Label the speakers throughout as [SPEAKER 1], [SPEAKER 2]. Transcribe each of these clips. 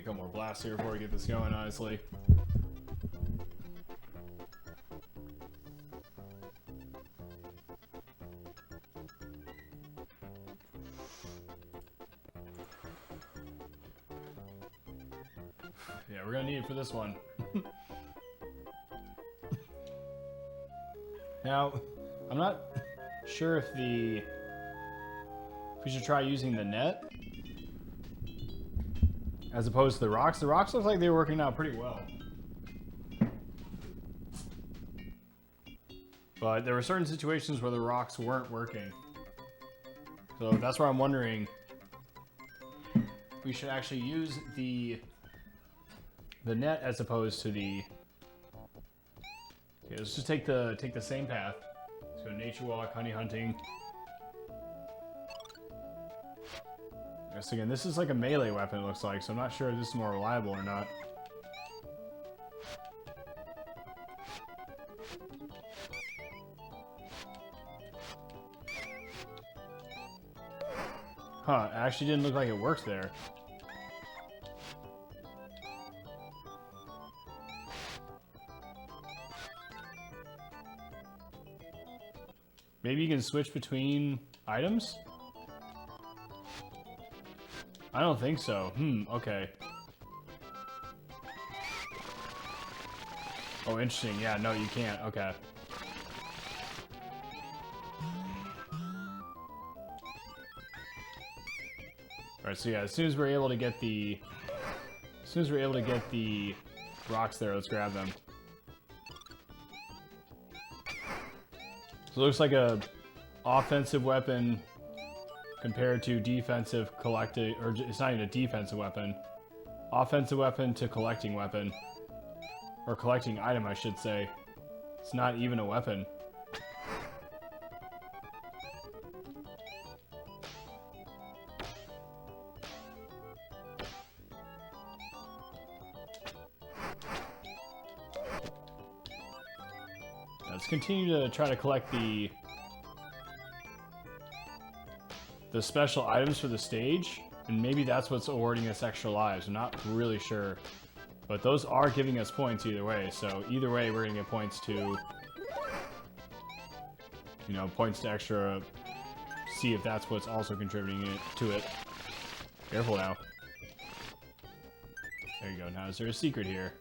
[SPEAKER 1] couple more blasts here before we get this going, honestly. Yeah, we're gonna need it for this one. Now, I'm not sure if we should try using the net as opposed to the rocks. The rocks look like they were working out pretty well. But there were certain situations where the rocks weren't working. So that's where I'm wondering if we should actually use the net as opposed to the... Okay, let's just take the same path. Let's go nature walk, honey hunting. Yes, again, this is like a melee weapon, it looks like, so I'm not sure if this is more reliable or not. Huh, it actually didn't look like it worked there. Maybe you can switch between items? I don't think so. Okay. Oh, interesting. Yeah, no, you can't. Okay. Alright, so yeah, as soon as we're able to get the... As soon as we're able to get the rocks there, let's grab them. So it looks like a offensive weapon compared to defensive collecting, or it's not even a defensive weapon. Offensive weapon to collecting weapon. Or collecting item, I should say. It's not even a weapon. Let's continue to try to collect the special items for the stage, and maybe that's what's awarding us extra lives. I'm not really sure, but those are giving us points either way, so either way we're gonna get points to, you know, points to extra, see if that's what's also contributing to it. Careful now. There you go. Now, is there a secret here?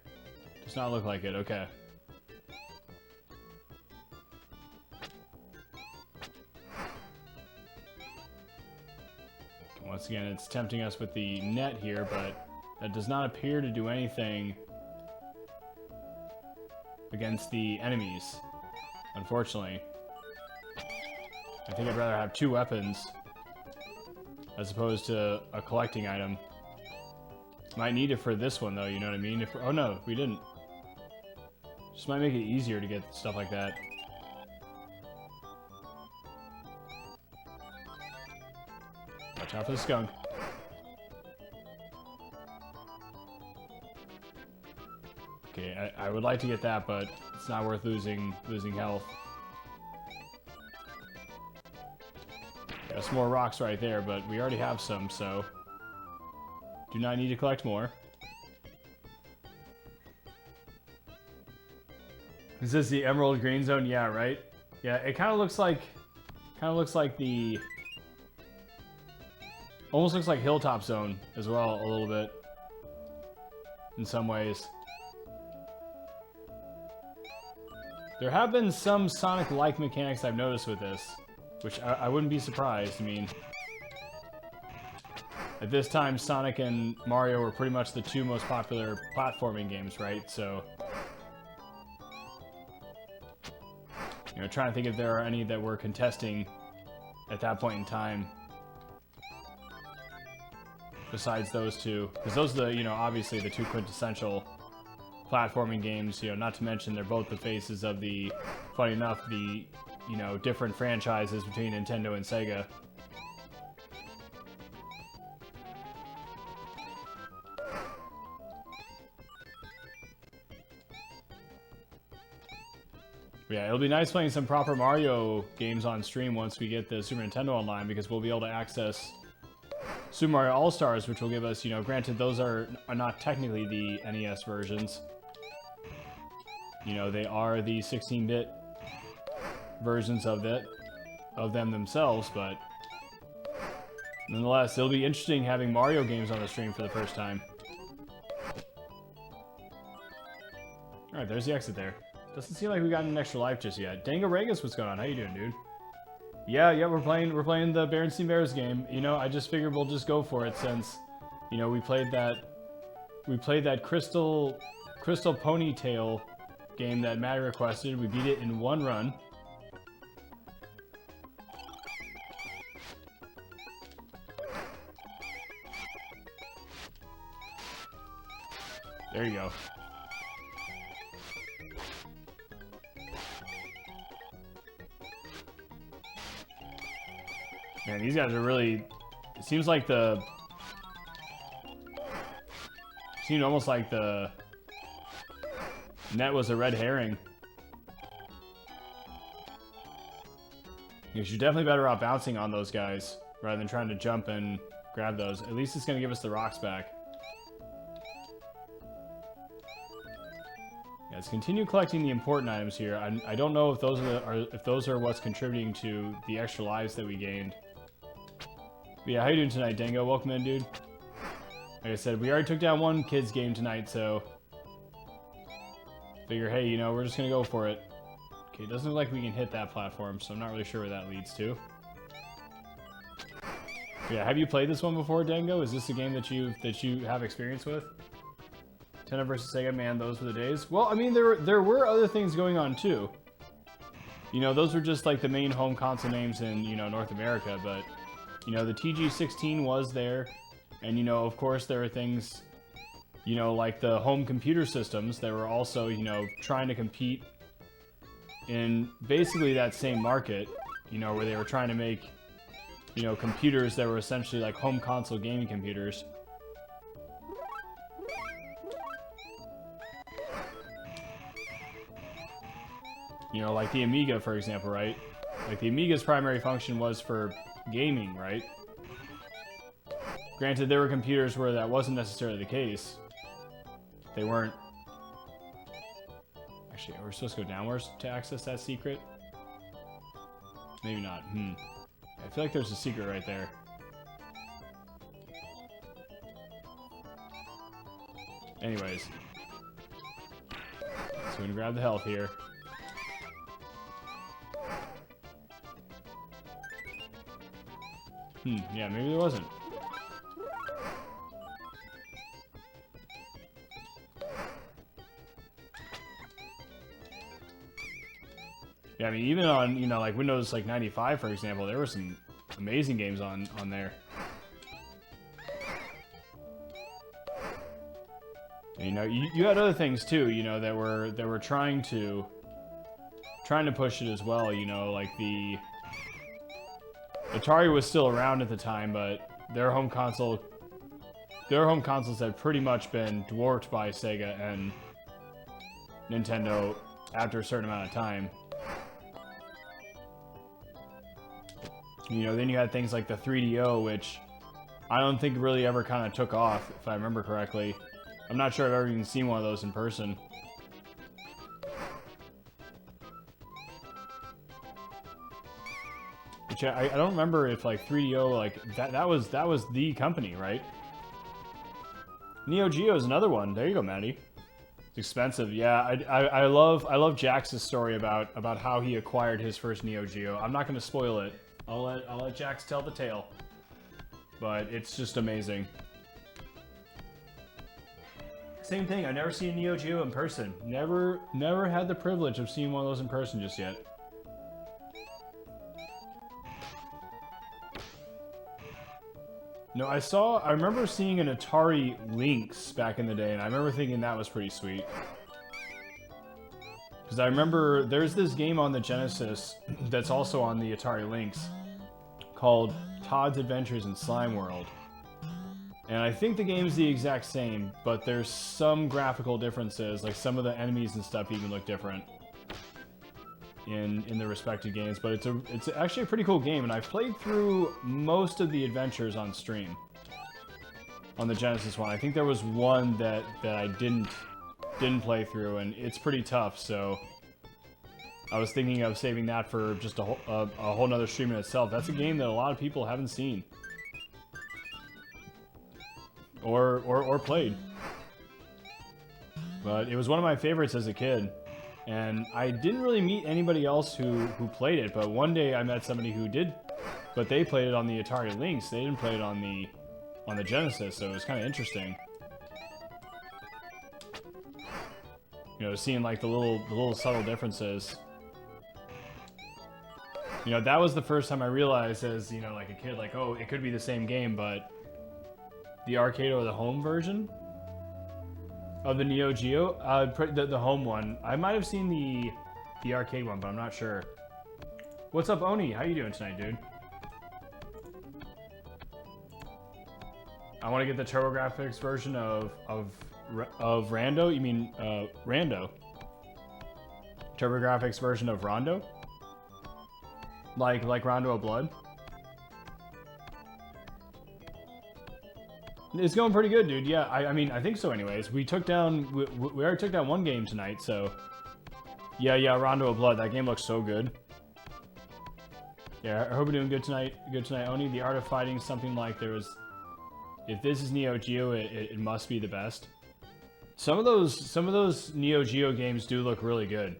[SPEAKER 1] Does not look like it. Okay. Once again, it's tempting us with the net here, but that does not appear to do anything against the enemies, unfortunately. I think I'd rather have two weapons as opposed to a collecting item. Might need it for this one, though, you know what I mean? Oh no, we didn't. Just might make it easier to get stuff like that. Watch out for the skunk. Okay, I would like to get that, but it's not worth losing health. Got some more rocks right there, but we already have some, so do not need to collect more. Is this the Emerald Green Zone? Yeah, right? Yeah, it kind of looks like the... Almost looks like Hilltop Zone as well, a little bit. In some ways. There have been some Sonic-like mechanics I've noticed with this, which I wouldn't be surprised. I mean, at this time, Sonic and Mario were pretty much the two most popular platforming games, right? So, you know, trying to think if there are any that were contesting at that point in time. Besides those two, because those are the, you know, obviously the two quintessential platforming games, you know, not to mention they're both the faces of the, funny enough, the, you know, different franchises between Nintendo and Sega. Yeah, it'll be nice playing some proper Mario games on stream once we get the Super Nintendo online, because we'll be able to access Super Mario All-Stars, which will give us, you know, granted those are not technically the NES versions. You know, they are the 16-bit versions of them themselves, but nonetheless, it'll be interesting having Mario games on the stream for the first time. Alright, there's the exit there. Doesn't seem like we got an extra life just yet. Dango Regas, what's going on? How you doing, dude? Yeah, we're playing the Berenstain Bears game. You know, I just figured we'll just go for it since, you know, we played that Crystal Ponytail game that Matt requested. We beat it in one run. There you go. Man, these guys are really... It seemed almost like the net was a red herring. You're definitely better off bouncing on those guys rather than trying to jump and grab those. At least it's going to give us the rocks back. Yeah, let's continue collecting the important items here. I don't know if those are what's contributing to the extra lives that we gained. But yeah, how you doing tonight, Dango? Welcome in, dude. Like I said, we already took down one kid's game tonight, so... Figure, hey, you know, we're just gonna go for it. Okay, it doesn't look like we can hit that platform, so I'm not really sure where that leads to. But yeah, have you played this one before, Dango? Is this a game that you have experience with? Nintendo versus Sega, man, those were the days. Well, I mean, there were other things going on, too. You know, those were just, like, the main home console names in, you know, North America, but... You know, the TG16 was there, and, you know, of course, there are things, you know, like the home computer systems that were also, you know, trying to compete in basically that same market, you know, where they were trying to make, you know, computers that were essentially like home console gaming computers. You know, like the Amiga, for example, right? Like the Amiga's primary function was for gaming, right? Granted, there were computers where that wasn't necessarily the case. They weren't... Actually, we're supposed to go downwards to access that secret? Maybe not. I feel like there's a secret right there. Anyways. So we're gonna grab the health here. Yeah, maybe there wasn't. Yeah, I mean, even on, you know, like Windows like 95, for example, there were some amazing games on there. And, you know, you had other things too, you know, that were trying to push it as well, you know, like the Atari was still around at the time, but their home consoles had pretty much been dwarfed by Sega and Nintendo after a certain amount of time. You know, then you had things like the 3DO, which I don't think really ever kind of took off, if I remember correctly. I'm not sure I've ever even seen one of those in person. Which I don't remember if like 3DO, like that was the company, right? Neo Geo is another one. There you go, Maddie. It's expensive. Yeah, I love Jax's story about how he acquired his first Neo Geo. I'm not going to spoil it. I'll let Jax tell the tale. But it's just amazing. Same thing. I've never seen a Neo Geo in person. Never had the privilege of seeing one of those in person just yet. No, I remember seeing an Atari Lynx back in the day, and I remember thinking that was pretty sweet. Because I remember there's this game on the Genesis that's also on the Atari Lynx called Todd's Adventures in Slime World. And I think the game's the exact same, but there's some graphical differences, like some of the enemies and stuff even look different in the respective games. But it's actually a pretty cool game, and I've played through most of the adventures on stream. on the Genesis one. I think there was one that I didn't play through, and it's pretty tough. So I was thinking of saving that for just a whole nother stream in itself. That's a game that a lot of people haven't seen or played. But it was one of my favorites as a kid, and I didn't really meet anybody else who played it. But one day I met somebody who did, but they played it on the Atari Lynx. They didn't play it on the Genesis, so it was kind of interesting. You know, seeing like the little subtle differences. You know, that was the first time I realized, as you know, like a kid, like, oh, it could be the same game, but the arcade or the home version of the Neo Geo, the home one. I might have seen the arcade one, but I'm not sure. What's up, Oni? How you doing tonight, dude? I want to get the TurboGrafx version of Rando. You mean Rando? TurboGrafx version of Rondo? Like Rondo of Blood? It's going pretty good, dude. Yeah, I mean, I think so anyways. We already took down one game tonight, so... Yeah, Rondo of Blood. That game looks so good. Yeah, I hope you're doing good tonight. Good tonight, Oni. The art of fighting, something like there was... If this is Neo Geo, it must be the best. Some of those Neo Geo games do look really good.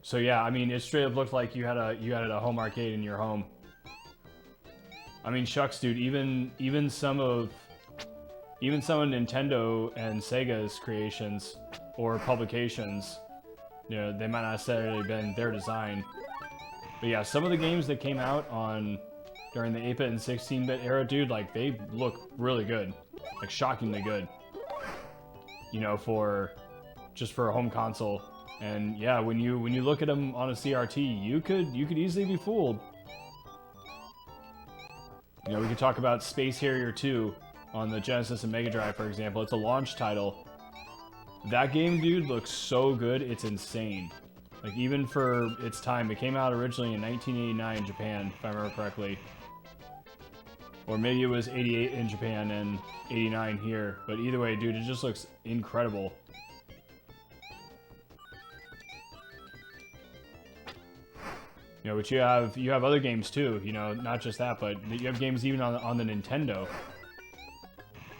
[SPEAKER 1] So yeah, I mean, it straight up looked like you had a home arcade in your home. I mean, shucks, dude. Even some of Nintendo and Sega's creations or publications, you know, they might not necessarily been their design. But yeah, some of the games that came out during the 8-bit and 16-bit era, dude, like, they look really good. Like, shockingly good. You know, just for a home console. And yeah, when you look at them on a CRT, you could easily be fooled. You know, we could talk about Space Harrier 2 on the Genesis and Mega Drive, for example. It's a launch title. That game, dude, looks so good, it's insane. Like, even for its time, it came out originally in 1989 in Japan, if I remember correctly. Or maybe it was 88 in Japan and 89 here. But either way, dude, it just looks incredible. You know, but you have other games too, you know, not just that, but you have games even on the Nintendo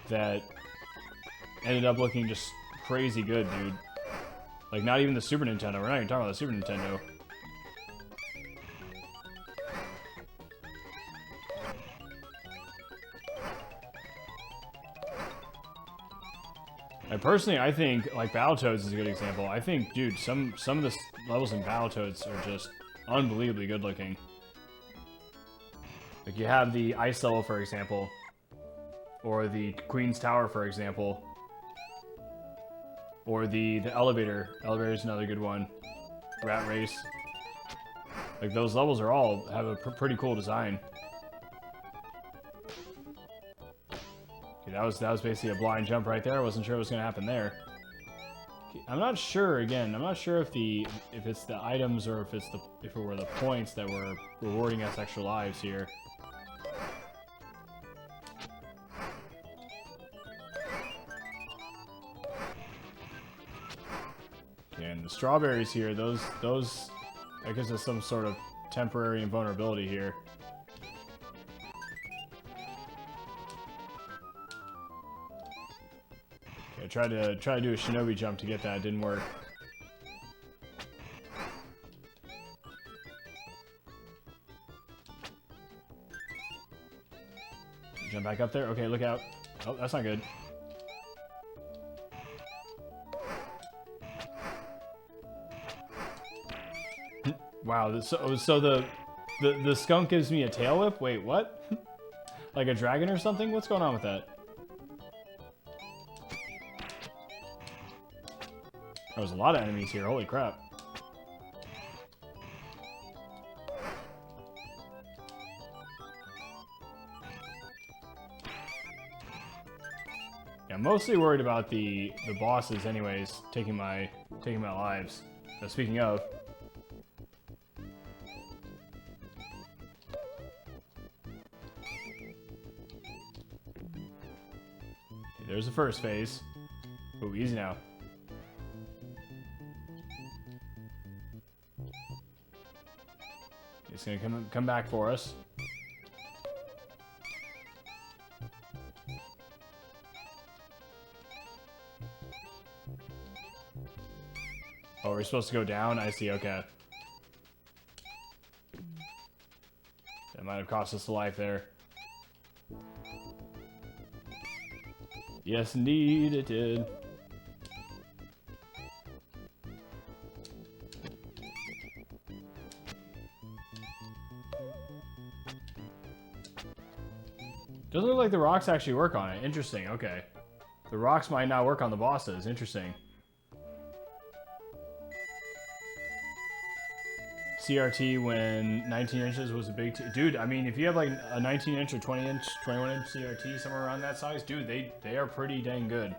[SPEAKER 1] that ended up looking just crazy good, dude. Like, not even the Super Nintendo. We're not even talking about the Super Nintendo. And personally, I think, like, Battletoads is a good example. I think, dude, some of the levels in Battletoads are just unbelievably good looking. Like, you have the ice level, for example, or the Queen's Tower, for example, or the elevator. Elevator is another good one. Rat Race. Like, those levels have a pretty cool design. Okay, that was basically a blind jump right there. I wasn't sure what was gonna happen there. I'm not sure. Again, I'm not sure if it's the items or if it were the points that were rewarding us extra lives here. Okay, and the strawberries here, those I guess there's some sort of temporary invulnerability here. Okay, I tried to do a shinobi jump to get that. It didn't work. Jump back up there. Okay, look out. Oh, that's not good. Wow, so the skunk gives me a tail whip? Wait, what? Like a dragon or something? What's going on with that? There's a lot of enemies here, holy crap. Yeah, I'm mostly worried about the bosses anyways, taking my lives. Now, speaking of, there's the first phase. Ooh, easy now. It's gonna come back for us. Oh, we're supposed to go down? I see, okay. That might have cost us a life there. Yes, indeed, it did. Doesn't look like the rocks actually work on it. Interesting, okay. The rocks might not work on the bosses. Interesting. CRT when 19 inches was a big... Dude, I mean, if you have like a 19 inch or 20 inch, 21 inch CRT, somewhere around that size, dude, they are pretty dang good.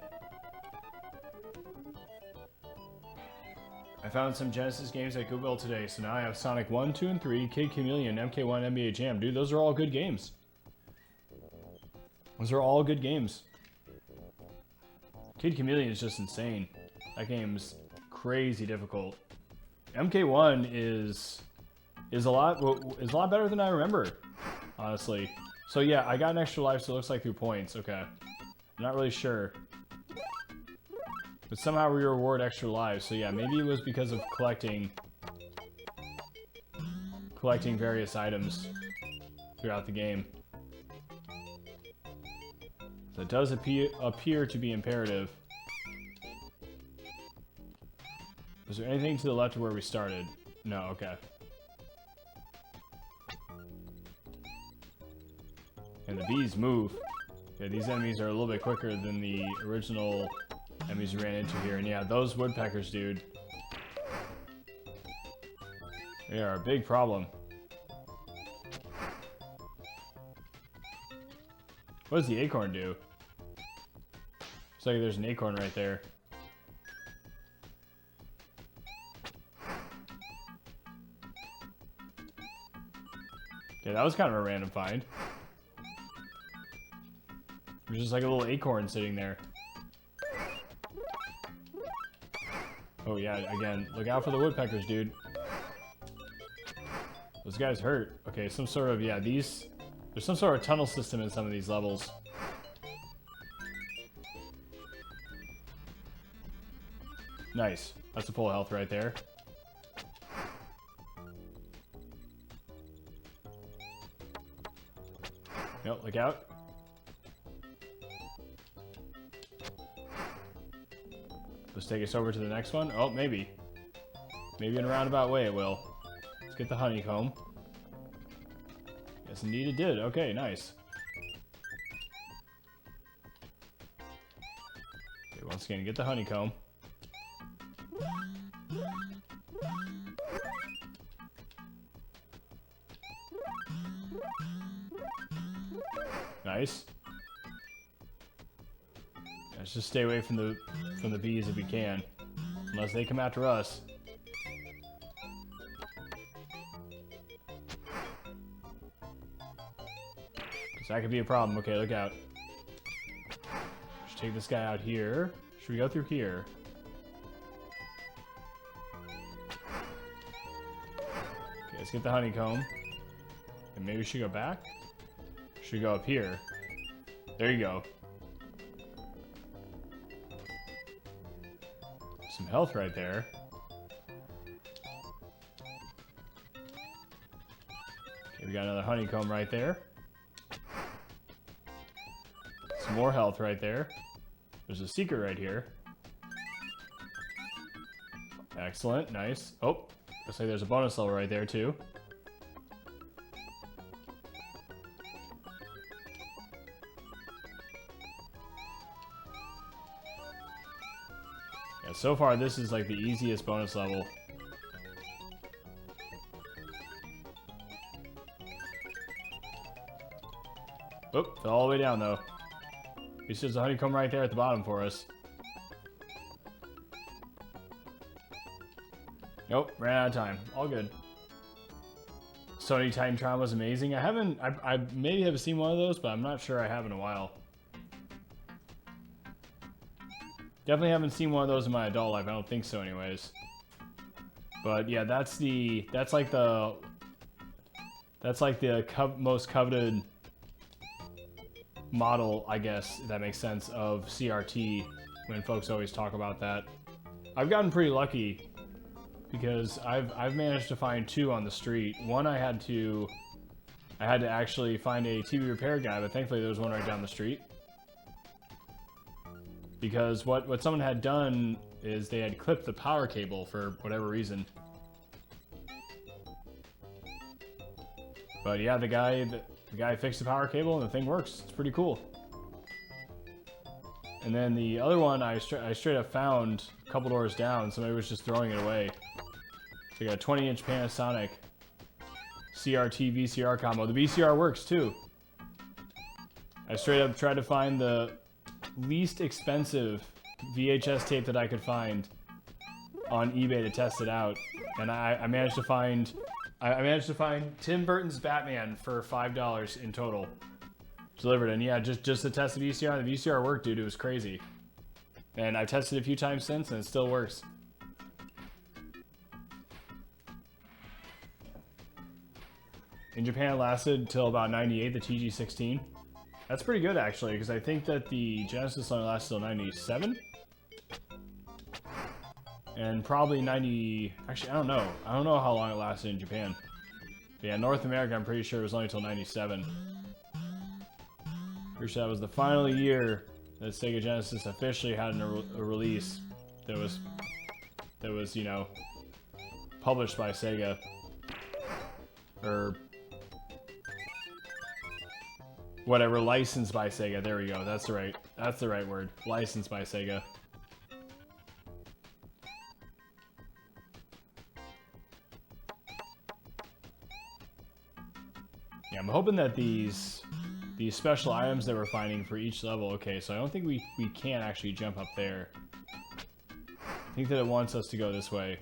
[SPEAKER 1] I found some Genesis games at Goodwill today, so now I have Sonic 1, 2, and 3, Kid Chameleon, MK1, NBA Jam. Dude, those are all good games. Those are all good games. Kid Chameleon is just insane. That game's crazy difficult. MK1 is a lot better than I remember, honestly. So yeah, I got an extra life, so it looks like through points. Okay, I'm not really sure, but somehow we reward extra lives. So yeah, maybe it was because of collecting various items throughout the game. So it does appear to be imperative. Is there anything to the left of where we started? No, okay. And the bees move. Yeah, these enemies are a little bit quicker than the original enemies we ran into here. And yeah, those woodpeckers, dude. They are a big problem. What does the acorn do? Looks like there's an acorn right there. Yeah, that was kind of a random find. There's just like a little acorn sitting there. Oh yeah, again, look out for the woodpeckers, dude. Those guys hurt. Okay, some sort of, yeah, there's some sort of tunnel system in some of these levels. Nice. That's a full health right there. Nope, look out. Let's take us over to the next one. Oh, maybe. Maybe in a roundabout way it will. Let's get the honeycomb. Yes, indeed it did. Okay, nice. Okay, once again, get the honeycomb. Nice. Let's just stay away from the bees if we can, unless they come after us. Cause that could be a problem. Okay, look out. Let's take this guy out here. Should we go through here? Okay, let's get the honeycomb. And maybe we should go back. Should we go up here? There you go. Some health right there. Okay, we got another honeycomb right there. Some more health right there. There's a secret right here. Excellent, nice. Oh, looks like there's a bonus level right there too. Yeah, so far this is like the easiest bonus level. Oop, fell all the way down though. At least there's a honeycomb right there at the bottom for us. Nope, ran out of time. All good. Sony Titan Tron was amazing. I maybe have seen one of those, but I'm not sure I have in a while. Definitely haven't seen one of those in my adult life. I don't think so, anyways. But yeah, that's like the most coveted model, I guess, if that makes sense, of CRT. When folks always talk about that, I've gotten pretty lucky because I've managed to find 2 on the street. One I had to actually find a TV repair guy, but thankfully there was one right down the street. Because what someone had done is they had clipped the power cable for whatever reason. But yeah, the guy fixed the power cable and the thing works. It's pretty cool. And then the other one I straight up found a couple doors down. Somebody was just throwing it away. So I got a 20-inch Panasonic CRT VCR combo. The VCR works too. I straight up tried to find the least expensive VHS tape that I could find on eBay to test it out, and I managed to find Tim Burton's Batman for $5 in total delivered. And yeah, just to test the VCR. The VCR worked, dude. It was crazy, and I've tested it a few times since, and it still works. In Japan, it lasted till about '98. The TG16. That's pretty good, actually, because I think that the Genesis only lasted till 97. And probably 90... Actually, I don't know. I don't know how long it lasted in Japan. But yeah, North America, I'm pretty sure it was only till 97. Pretty sure that was the final year that Sega Genesis officially had a release that was, you know, published by Sega. Or... whatever, licensed by Sega. There we go. That's the right word. Licensed by Sega. Yeah, I'm hoping that these special items that we're finding for each level. Okay, so I don't think we can actually jump up there. I think that it wants us to go this way.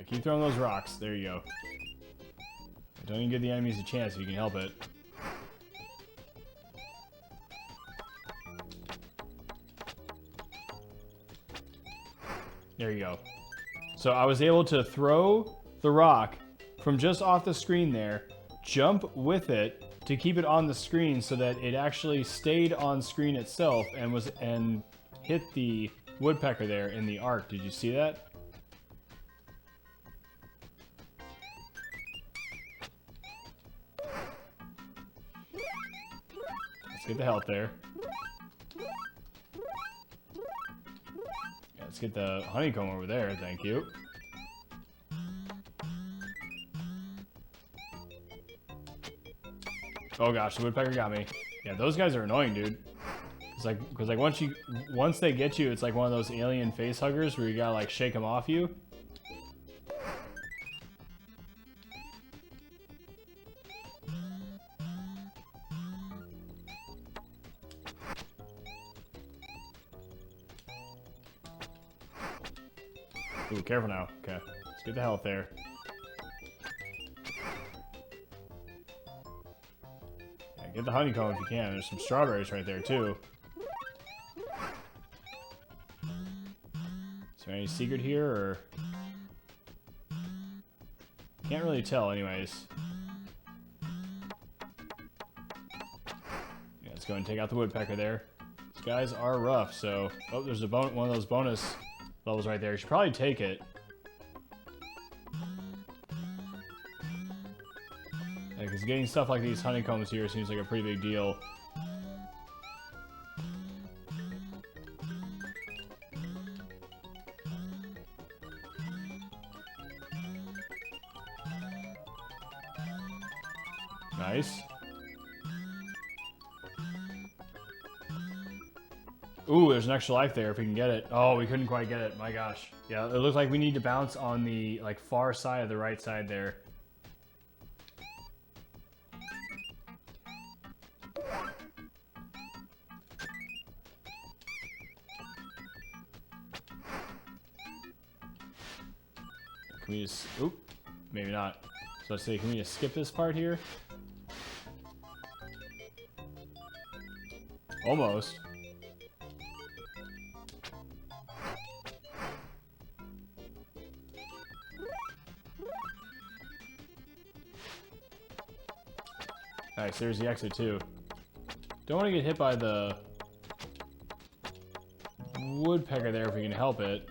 [SPEAKER 1] Keep throwing those rocks. There you go. Don't even give the enemies a chance if you can help it. There you go. So I was able to throw the rock from just off the screen there, jump with it to keep it on the screen so that it actually stayed on screen itself and hit the woodpecker there in the arc. Did you see that? Get the health there. Yeah, let's get the honeycomb over there, thank you. Oh gosh, the woodpecker got me. Yeah, those guys are annoying, dude. It's like, because like once they get you, it's like one of those alien face huggers where you gotta like shake them off you. Ooh, careful now. Okay, let's get the health there. Yeah, get the honeycomb if you can. There's some strawberries right there, too. Is there any secret here, or... Can't really tell, anyways. Yeah, let's go and take out the woodpecker there. These guys are rough, so... Oh, there's a one of those bonus levels right there. You should probably take it. Yeah, because getting stuff like these honeycombs here seems like a pretty big deal. Nice. Ooh, there's an extra life there if we can get it. Oh, we couldn't quite get it. My gosh. Yeah, it looks like we need to bounce on the like far side of the right side there. Can we just... Oop. Maybe not. So let's say, can we just skip this part here? Almost. Nice, there's the exit too. Don't want to get hit by the woodpecker there if we can help it.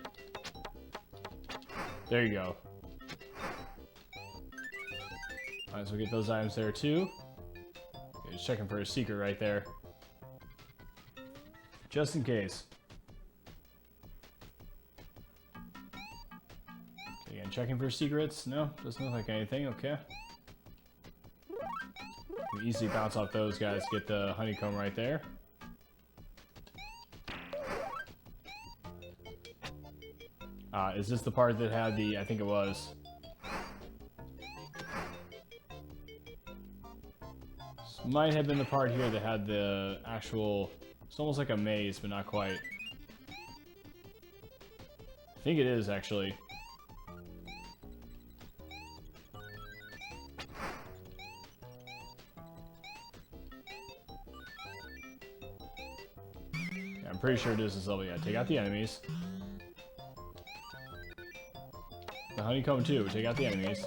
[SPEAKER 1] There you go. Might as well get those items there too. Okay, just checking for a secret right there. Just in case. Okay, again, checking for secrets. No, doesn't look like anything. Okay. We easily bounce off those guys, get the honeycomb right there. Is this the part that had the... I think it was. This might have been the part here that had the actual... It's almost like a maze, but not quite. I think it is, actually. Yeah, I'm pretty sure it is this level. Yeah, take out the enemies. The honeycomb too, take out the enemies.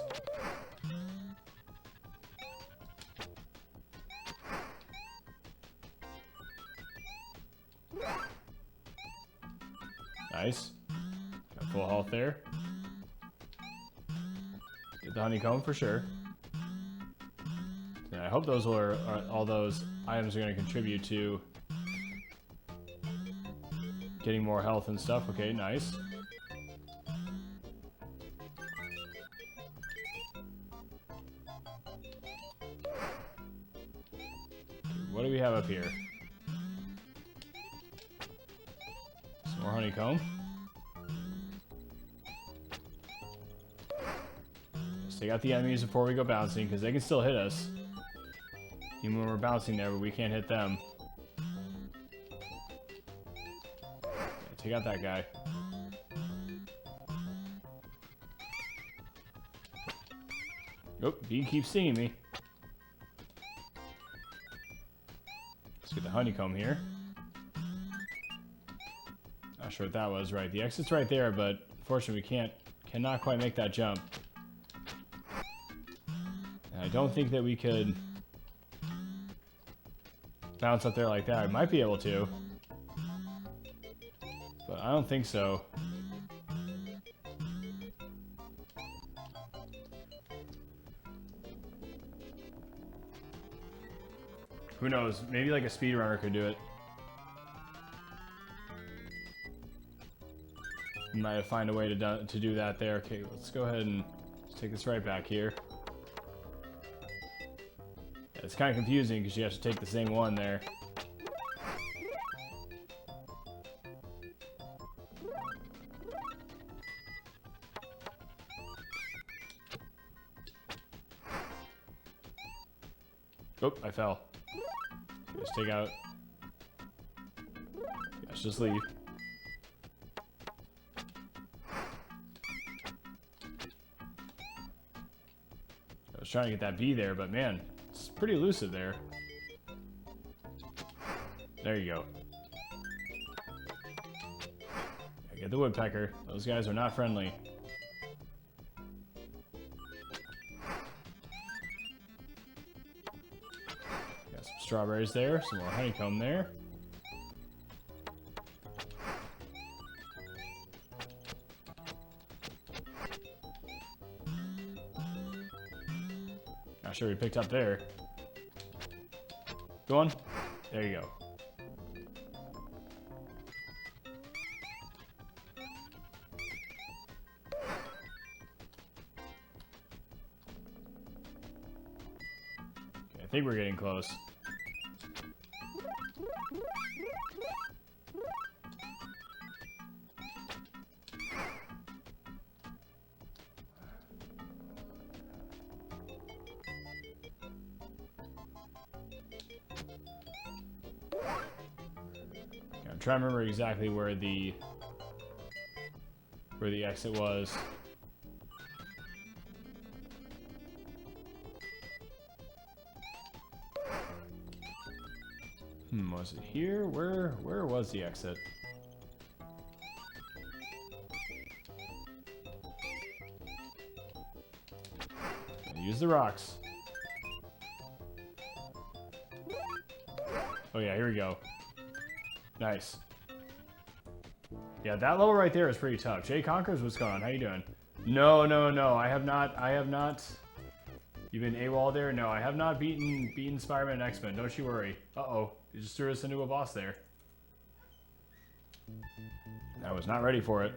[SPEAKER 1] Nice. Got full health there. Get the honeycomb for sure. And I hope those are all those items are going to contribute to getting more health and stuff. Okay, nice. What do we have up here? Some more honeycomb. Let's take out the enemies before we go bouncing, because they can still hit us. Even when we're bouncing there, but we can't hit them. Yeah, take out that guy. Oh, bee keeps stinging me. Let's get the honeycomb here. Not sure what that was. Right, the exit's right there, but unfortunately we cannot quite make that jump. And I don't think that we could bounce up there like that. I might be able to, but I don't think so. Who knows? Maybe like a speedrunner could do it. We might have find a way to do that there. Okay, let's go ahead and take this right back here. Yeah, it's kind of confusing because you have to take the same one there. Oh, I fell. Just take out. Let's just leave. I was trying to get that bee there, but man, it's pretty elusive there. There you go. Yeah, get the woodpecker. Those guys are not friendly. Strawberries there, some more honeycomb there. Not sure we picked up there. Go on. There you go. Okay, I think we're getting close. I'm trying to remember exactly where the exit was. Was it here? Where was the exit? Use the rocks. Oh yeah, here we go. Nice. Yeah, that level right there is pretty tough. Jay Conkers, what's going on? How you doing? No. I have not. You've been AWOL there? No, I have not beaten Spider-Man and X-Men. Don't you worry. Uh-oh. You just threw us into a boss there. I was not ready for it.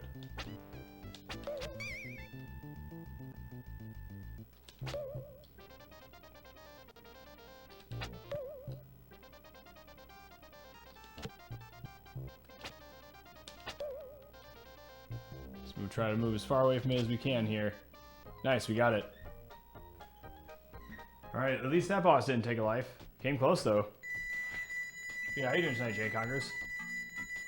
[SPEAKER 1] We'll try to move as far away from it as we can here. Nice, we got it. Alright, at least that boss didn't take a life. Came close though. Yeah, how you doing tonight, Jay Congress?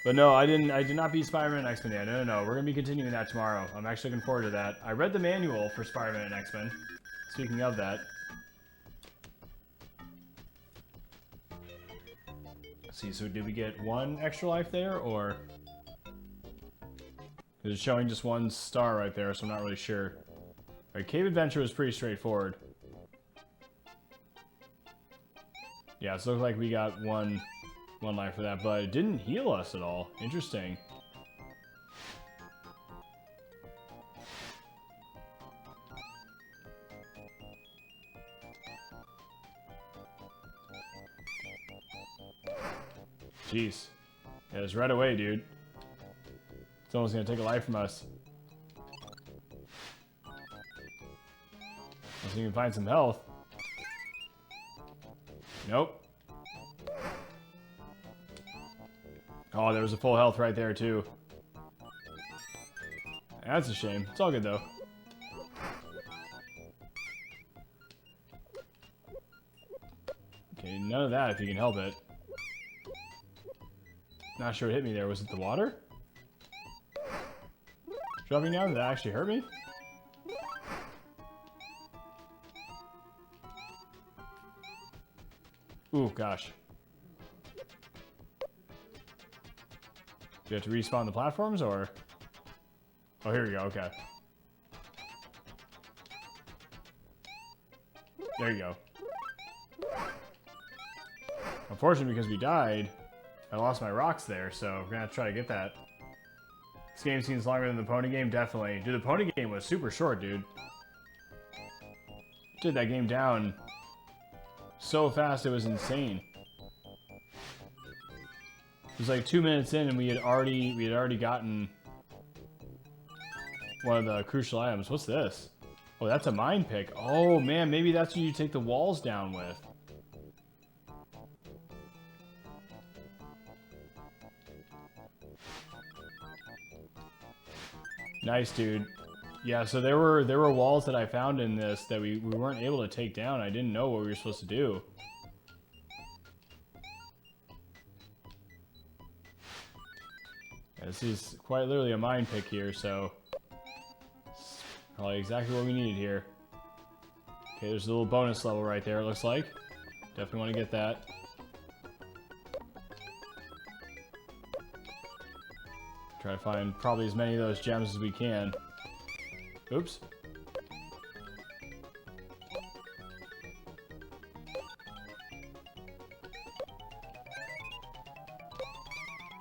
[SPEAKER 1] But no, I did not beat Spider-Man and X-Men yet. No. We're gonna be continuing that tomorrow. I'm actually looking forward to that. I read the manual for Spider-Man and X-Men. Speaking of that. Let's see, so did we get one extra life there, or? It's showing just one star right there, so I'm not really sure. Alright, Cave Adventure was pretty straightforward. Yeah, so it looks like we got one life for that, but it didn't heal us at all. Interesting. Jeez. Yeah, it's right away, dude. It's almost gonna take a life from us. Unless you can find some health. Nope. Oh, there was a full health right there, too. That's a shame. It's all good, though. Okay, none of that if you can help it. Not sure what hit me there. Was it the water? Dropping down? Did that actually hurt me? Ooh, gosh. Do you have to respawn the platforms, or? Oh, here we go, okay. There you go. Unfortunately, because we died, I lost my rocks there, so we're gonna have to try to get that. This game seems longer than the pony game, definitely. Dude, the pony game was super short, dude. Did that game down so fast, it was insane. It was like 2 minutes in, and we had already gotten one of the crucial items. What's this? Oh, that's a mine pick. Oh man, maybe that's what you take the walls down with. Nice, dude. Yeah, so there were walls that I found in this that we weren't able to take down. I didn't know what we were supposed to do. Yeah, this is quite literally a mine pick here, so it's probably exactly what we needed here. Okay, there's a little bonus level right there, it looks like. Definitely want to get that. Try to find probably as many of those gems as we can. Oops.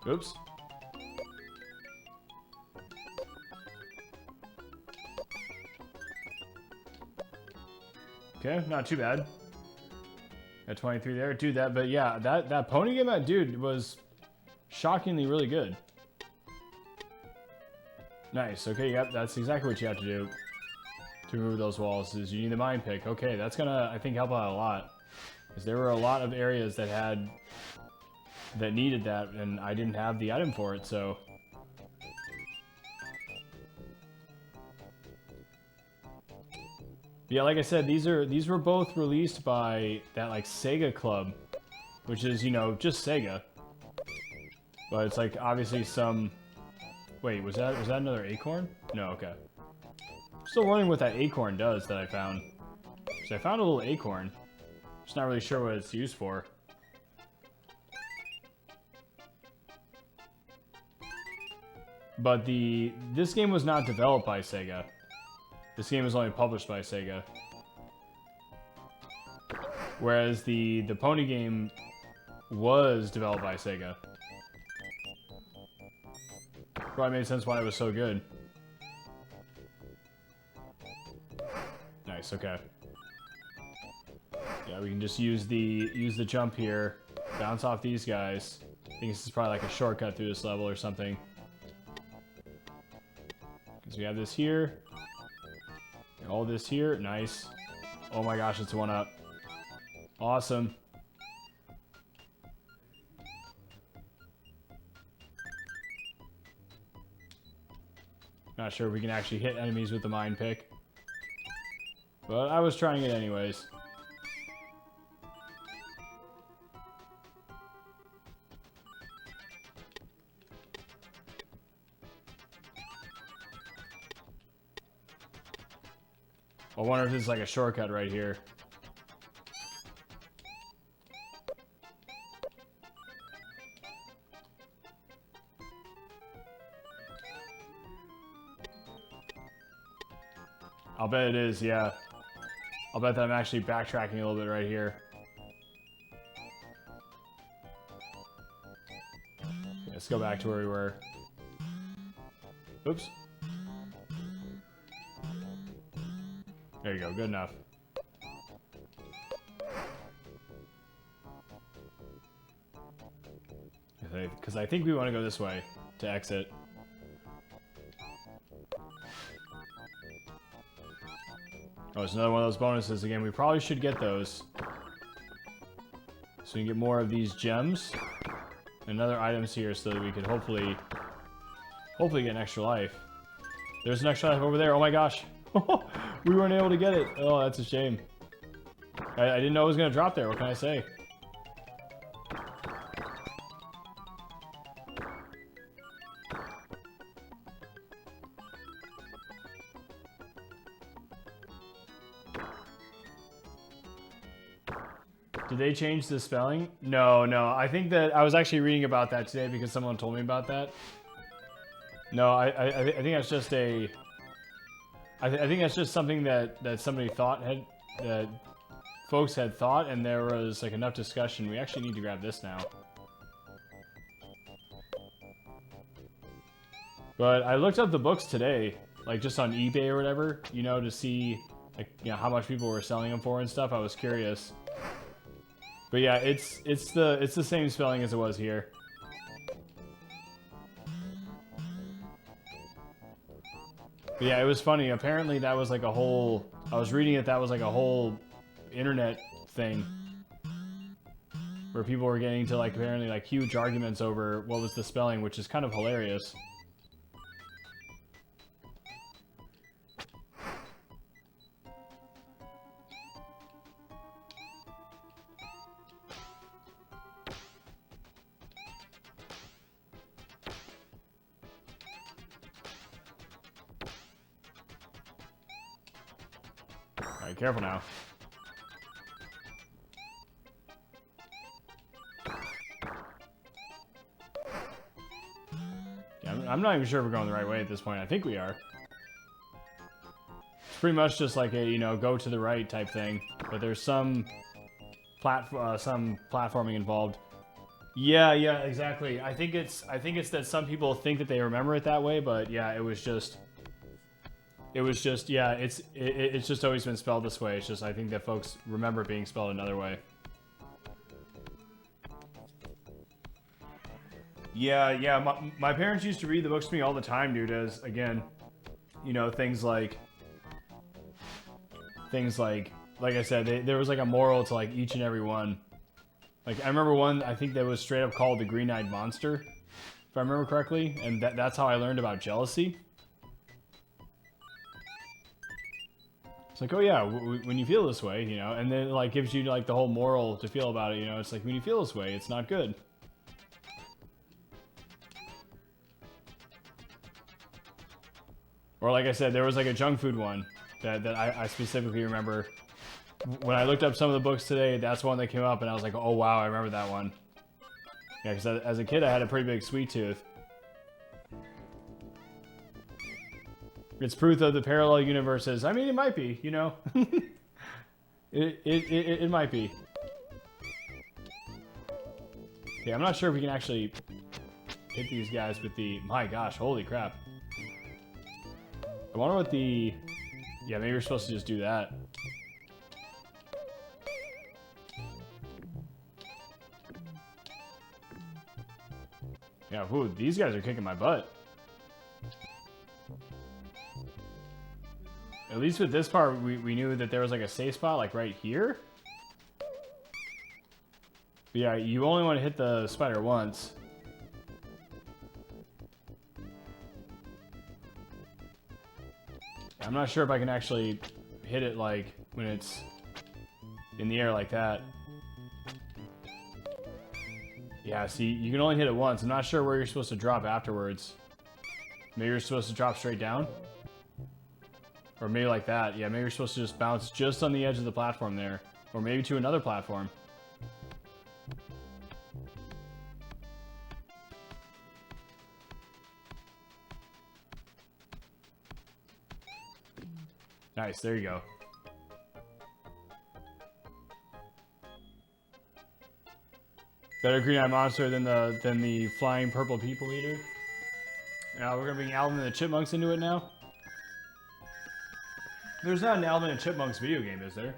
[SPEAKER 1] Oops. Okay, not too bad. Got 23 there. Dude, but yeah, that pony game, dude, was shockingly really good. Nice. Okay, yep, that's exactly what you have to do to remove those walls, is you need the mine pick. Okay, that's gonna, I think, help out a lot. Because there were a lot of areas that needed that, and I didn't have the item for it, so. Yeah, like I said, these were both released by that, like, SEGA club, which is, you know, just SEGA. But it's like obviously some. Wait, was that another acorn? No, okay. I'm still wondering what that acorn does that I found. So I found a little acorn. Just not really sure what it's used for. But this game was not developed by SEGA. This game was only published by SEGA. Whereas the Pony game was developed by SEGA. Probably made sense why it was so good. Nice, okay. Yeah, we can just use the jump here, bounce off these guys. I think this is probably like a shortcut through this level or something. Because we have this here. And all this here, nice. Oh my gosh, it's one up. Awesome. Not sure if we can actually hit enemies with the mine pick. But I was trying it anyways. I wonder if this is like a shortcut right here. I'll bet it is, yeah. I'll bet that I'm actually backtracking a little bit right here. Okay, let's go back to where we were. Oops. There you go, good enough. Because I think we want to go this way to exit. Oh, it's another one of those bonuses again. We probably should get those. So we can get more of these gems. And other items here so that we could hopefully get an extra life. There's an extra life over there. Oh my gosh. We weren't able to get it. Oh, that's a shame. I didn't know it was going to drop there. What can I say? Did they change the spelling? No. I think that I was actually reading about that today because someone told me about that. No, I think that's just a... I think that's just something that somebody thought that folks had thought, and there was like enough discussion. We actually need to grab this now. But I looked up the books today, like just on eBay or whatever, you know, to see like, you know, how much people were selling them for and stuff. I was curious. But yeah, it's the same spelling as it was here. But yeah, it was funny. Apparently that was like a whole... I was reading it, that was like a whole internet thing. Where people were getting into like apparently like huge arguments over what was the spelling, which is kind of hilarious. Alright, careful now. Yeah, I'm not even sure if we're going the right way at this point. I think we are. It's pretty much just like a, you know, go to the right type thing. But there's some platforming involved. Yeah, exactly. I think it's that some people think that they remember it that way, but yeah, it was just yeah, it's just always been spelled this way. It's just I think that folks remember it being spelled another way. Yeah. My parents used to read the books to me all the time, dude. As again, you know, things like I said, there was like a moral to like each and every one. Like I remember one I think that was straight up called the Green-Eyed Monster, if I remember correctly, and that's how I learned about jealousy. It's like, oh yeah, when you feel this way, you know, and then it like gives you like the whole moral to feel about it, you know. It's like when you feel this way, it's not good. Or like I said, there was like a junk food one that I specifically remember. When I looked up some of the books today, that's one that came up, and I was like, oh wow, I remember that one. Yeah, because as a kid, I had a pretty big sweet tooth. It's proof of the parallel universes. I mean, it might be, you know. It might be. Okay, I'm not sure if we can actually hit these guys with the... My gosh, holy crap. I wonder what the... Yeah, maybe we're supposed to just do that. Yeah, whew, these guys are kicking my butt. At least with this part, we knew that there was like a safe spot, like right here. But yeah, you only want to hit the spider once. I'm not sure if I can actually hit it like when it's in the air like that. Yeah, see, you can only hit it once. I'm not sure where you're supposed to drop afterwards. Maybe you're supposed to drop straight down? Or maybe like that. Yeah, maybe you're supposed to just bounce just on the edge of the platform there. Or maybe to another platform. Nice, there you go. Better green-eyed monster than the flying purple people eater. Now we're gonna bring Alvin and the Chipmunks into it now. There's not an Alvin and Chipmunks video game, is there?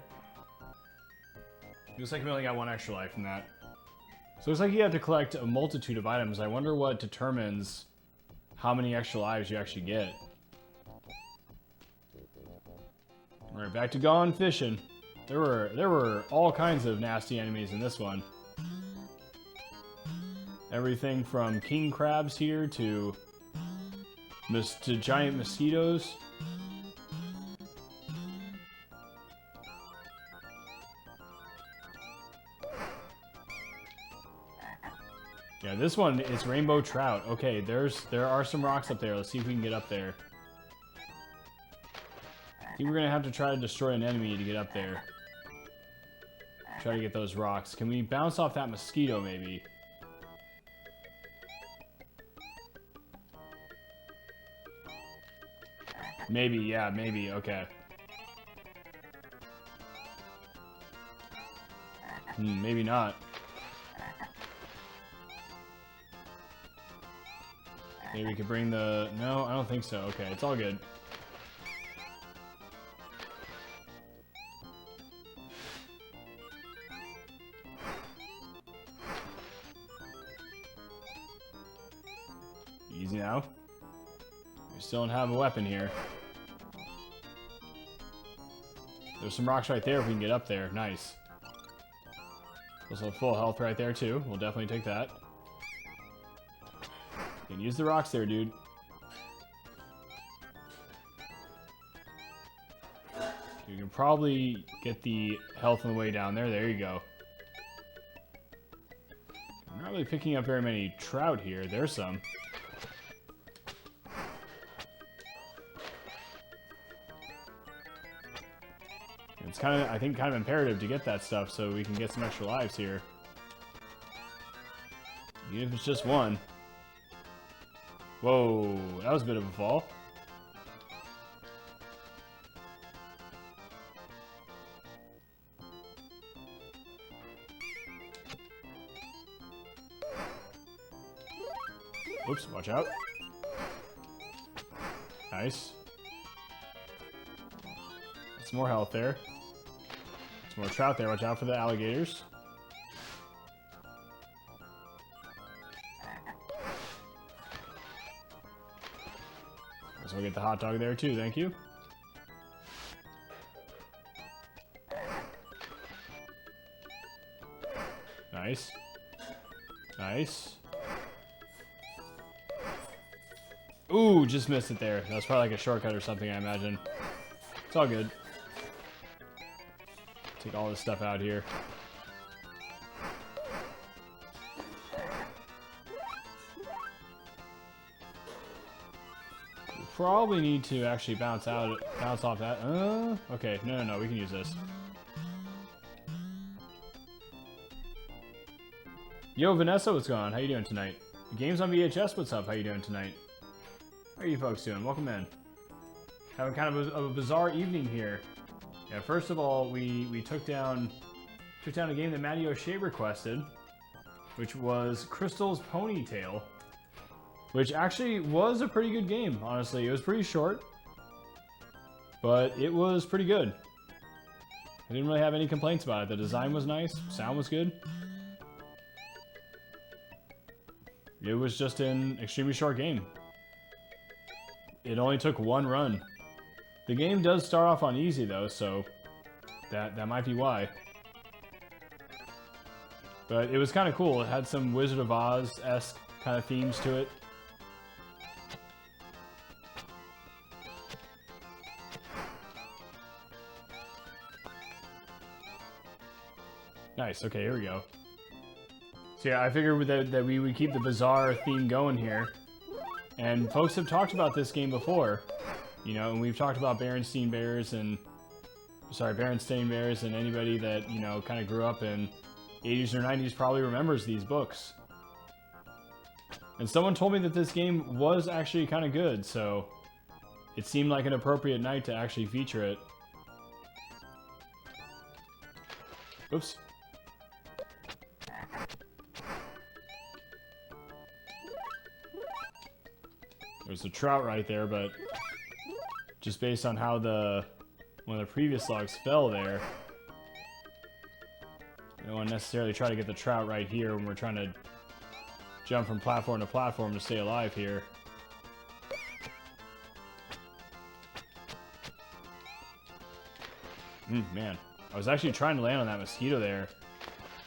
[SPEAKER 1] Looks like we only got one extra life from that. So it looks like you have to collect a multitude of items. I wonder what determines how many extra lives you actually get. Alright, back to gone fishing. There were all kinds of nasty enemies in this one. Everything from king crabs here to giant mosquitoes. Yeah, this one is rainbow trout. Okay, there are some rocks up there. Let's see if we can get up there. I think we're gonna have to try to destroy an enemy to get up there. Try to get those rocks. Can we bounce off that mosquito maybe? Maybe, yeah, maybe, okay. Maybe not. Maybe we could bring the... No, I don't think so. Okay, it's all good. Easy now. We still don't have a weapon here. There's some rocks right there if we can get up there. Nice. Also full health right there too. We'll definitely take that. You can use the rocks there, dude. You can probably get the health on the way down there. There you go. I'm not really picking up very many trout here. There's some. It's kind of, I think, kind of imperative to get that stuff so we can get some extra lives here. Even if it's just one. Whoa, that was a bit of a fall. Oops, watch out. Nice. Some more health there. Some more trout there. Watch out for the alligators. So we'll get the hot dog there too. Thank you. Nice. Nice. Ooh, just missed it there. That was probably like a shortcut or something, I imagine. It's all good. Take all this stuff out here. We probably need to actually bounce off that. Okay, no, we can use this. Yo, Vanessa, what's going on? How you doing tonight? Games on VHS, what's up? How you doing tonight? How are you folks doing? Welcome in. having kind of a bizarre evening here. Yeah, first of all, we took down a game that Matty O'Shea requested, which was Crystal's Ponytail, which actually was a pretty good game, honestly. It was pretty short, but it was pretty good. I didn't really have any complaints about it. The design was nice, sound was good. It was just an extremely short game. It only took one run. The game does start off on easy though, so that might be why. But it was kind of cool. It had some Wizard of Oz-esque kind of themes to it. Nice, okay, here we go. So yeah, I figured that we would keep the bizarre theme going here. And folks have talked about this game before. You know, and we've talked about Berenstain Bears and... Sorry, Berenstain Bears, and anybody that, you know, kind of grew up in 80s or 90s probably remembers these books. And someone told me that this game was actually kind of good, so... It seemed like an appropriate night to actually feature it. Oops. There's a trout right there, but just based on how one of the previous logs fell there, I don't want to necessarily try to get the trout right here when we're trying to jump from platform to platform to stay alive here. Man, I was actually trying to land on that mosquito there,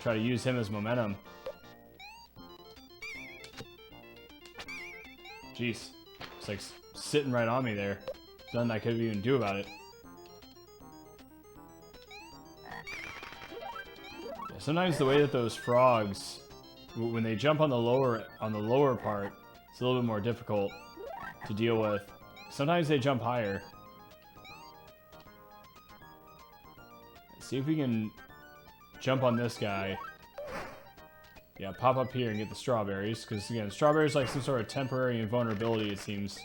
[SPEAKER 1] try to use him as momentum. Jeez. It's like sitting right on me there. There's nothing I could even do about it. Yeah, sometimes the way that those frogs, when they jump on the lower part, it's a little bit more difficult to deal with. Sometimes they jump higher. Let's see if we can jump on this guy. Yeah, pop up here and get the strawberries, because again, strawberries like some sort of temporary invulnerability, it seems.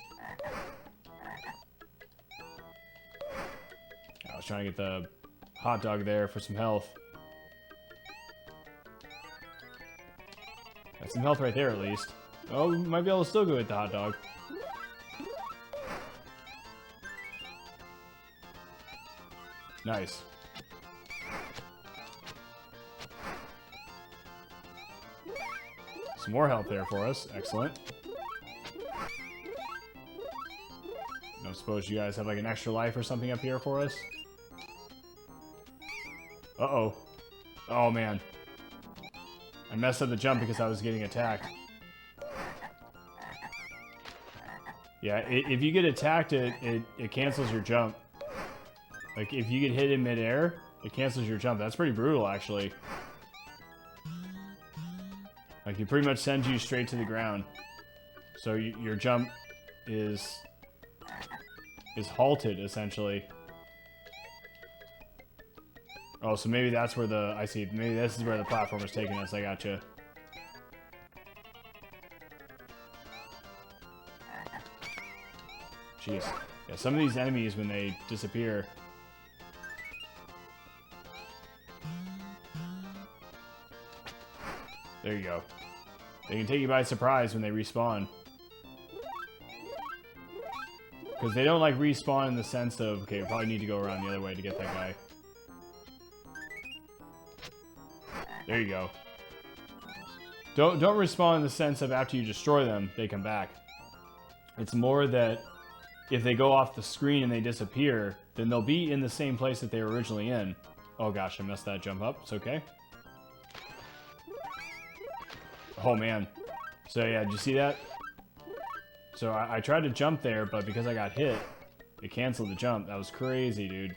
[SPEAKER 1] I was trying to get the hot dog there for some health. Got some health right there at least. Oh, we might be able to still go with the hot dog. Nice. Some more health there for us. Excellent. I don't suppose you guys have like an extra life or something up here for us? Uh-oh. Oh, man. I messed up the jump because I was getting attacked. Yeah, if you get attacked, it cancels your jump. Like, if you get hit in midair, it cancels your jump. That's pretty brutal, actually. Like, it pretty much sends you straight to the ground. So your jump is halted, essentially. Oh, so maybe that's where I see, maybe this is where the platform is taking us. I gotcha. Jeez. Yeah, some of these enemies, when they disappear... There you go. They can take you by surprise when they respawn. Because they don't, like, respawn in the sense of, okay, we probably need to go around the other way to get that guy. There you go. Don't respawn in the sense of after you destroy them, they come back. It's more that if they go off the screen and they disappear, then they'll be in the same place that they were originally in. Oh gosh, I messed that jump up. It's okay. Oh man. So yeah, did you see that? So I tried to jump there, but because I got hit, it canceled the jump. That was crazy, dude.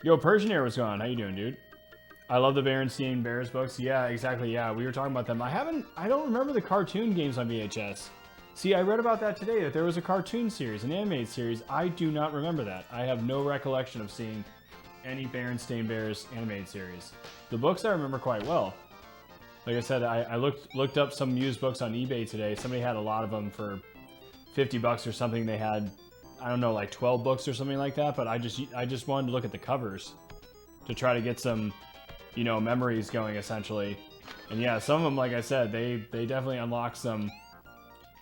[SPEAKER 1] Yo, Persian Air, what's going on? How you doing, dude? I love the Berenstain Bears books. Yeah, exactly. Yeah, we were talking about them. I don't remember the cartoon games on VHS. See, I read about that today, that there was a cartoon series, an animated series. I do not remember that. I have no recollection of seeing any Berenstain Bears animated series. The books I remember quite well. Like I said, I looked up some used books on eBay today. Somebody had a lot of them for $50 or something, they had, I don't know, like 12 books or something like that. But I just wanted to look at the covers to try to get some, you know, memories going essentially. And yeah, some of them, like I said, they definitely unlock some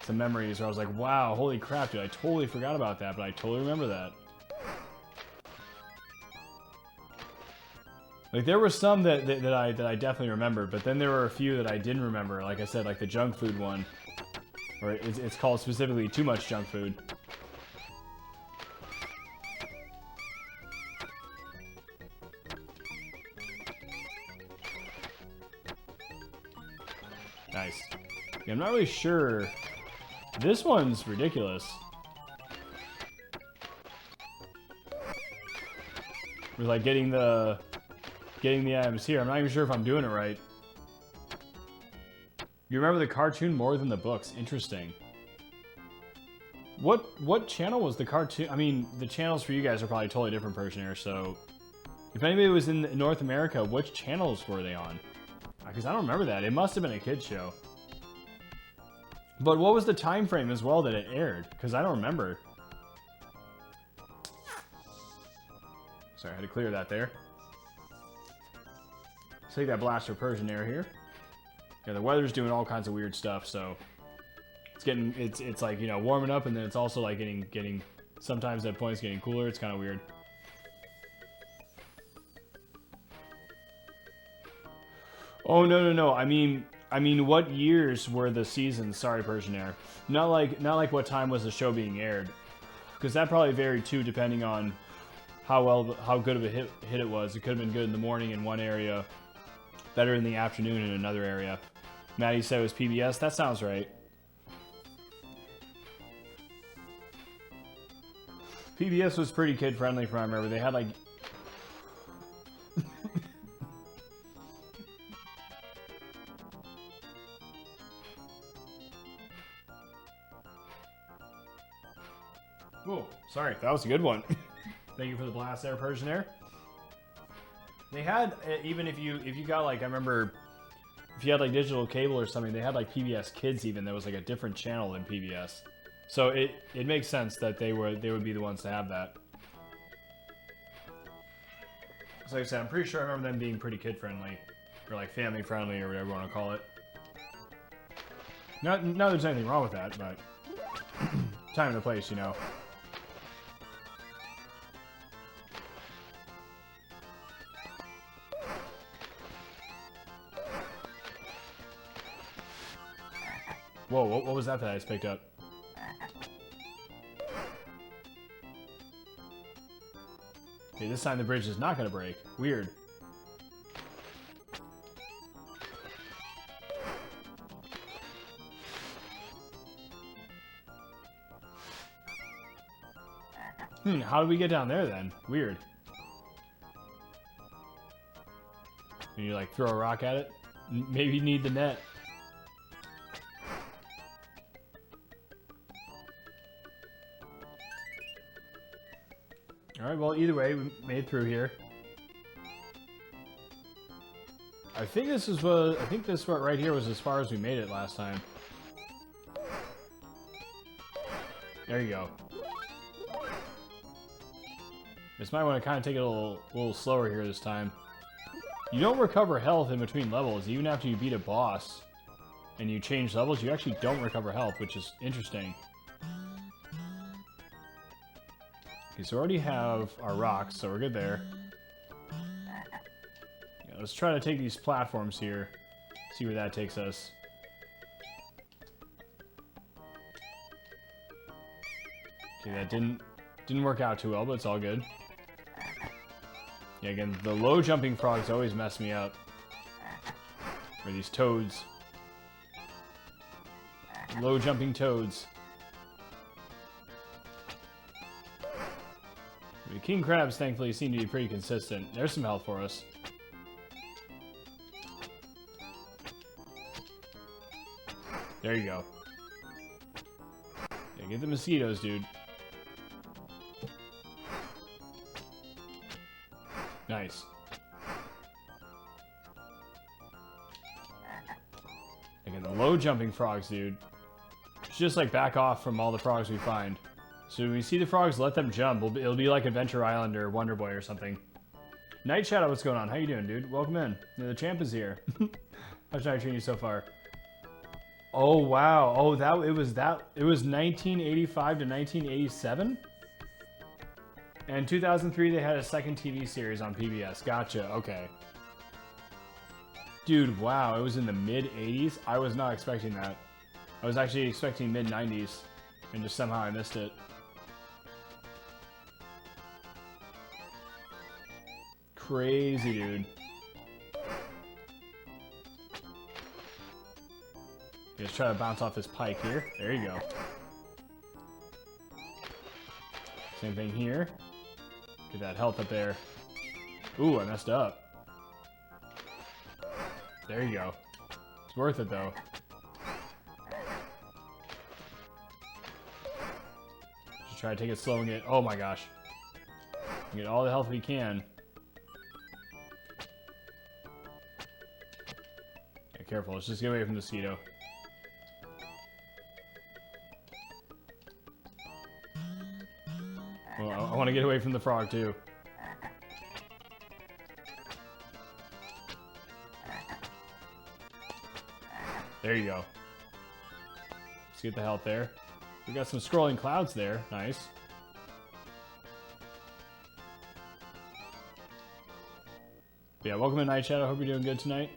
[SPEAKER 1] memories where I was like, wow, holy crap, dude, I totally forgot about that, but I totally remember that. Like, there were some that I definitely remembered, but then there were a few that I didn't remember. Like I said, like the junk food one, or it's called specifically Too Much Junk Food. Nice. Yeah, I'm not really sure. This one's ridiculous. With like getting the items here. I'm not even sure if I'm doing it right. You remember the cartoon more than the books. Interesting. What channel was the cartoon? I mean, the channels for you guys are probably totally different, Persianer, so if anybody was in North America, which channels were they on? Because I don't remember that. It must have been a kid's show. But what was the time frame as well that it aired? Because I don't remember. Sorry, I had to clear that there. Let's take that blaster Persian air here. Yeah, the weather's doing all kinds of weird stuff, so it's like, you know, warming up, and then it's also like getting sometimes at points getting cooler. It's kind of weird. Oh no. I mean, what years were the seasons? Sorry, Persian Air. Not like what time was the show being aired, because that probably varied too, depending on how good of a hit it was. It could have been good in the morning in one area, better in the afternoon in another area. Maddie said it was PBS. That sounds right. PBS was pretty kid friendly, from what I remember. They had like. Oh, sorry, that was a good one. Thank you for the blast there, Persian Air. They had, even if you got like, I remember, if you had like digital cable or something, they had like PBS Kids even. There was like a different channel than PBS. So it makes sense that they would be the ones to have that. So like I said, I'm pretty sure I remember them being pretty kid friendly, or like family friendly, or whatever you want to call it. Not there's anything wrong with that, but time and the place, you know. Whoa, what was that I just picked up? Okay, this time the bridge is not going to break. Weird. How did we get down there then? Weird. Can you like throw a rock at it? Maybe you need the net. Alright, well, either way, we made through here. I think this right here was as far as we made it last time. There you go. Just might want to kind of take it a little slower here this time. You don't recover health in between levels, even after you beat a boss and you change levels, you actually don't recover health, which is interesting. Okay, so we already have our rocks, so we're good there. Yeah, let's try to take these platforms here, see where that takes us. Okay, that didn't work out too well, but it's all good. Yeah, again, the low jumping frogs always mess me up. Or these toads. Low jumping toads. The king crabs, thankfully, seem to be pretty consistent. There's some health for us. There you go. Yeah, get the mosquitoes, dude. Nice. Again, the low jumping frogs, dude. just like back off from all the frogs we find. So when we see the frogs, let them jump. It'll be like Adventure Island or Wonder Boy or something. Night Shadow, what's going on? How you doing, dude? Welcome in. The champ is here. How's I treating you so far? Oh wow. Oh, it was 1985 to 1987? And in 2003 they had a second TV series on PBS. Gotcha. Okay. Dude, wow. It was in the mid 80s. I was not expecting that. I was actually expecting mid 90s and just somehow I missed it. Crazy, dude. Let's try to bounce off this pike here. There you go. Same thing here. Get that health up there. Ooh, I messed up. There you go. It's worth it, though. Just try to take it slow and get... Oh my gosh. Get all the health we can. Yeah, careful. Let's just get away from the mosquito. Well, I want to get away from the frog, too. There you go. Let's get the health there. We got some scrolling clouds there. Nice. Yeah, welcome to Night Shadow. Hope you're doing good tonight.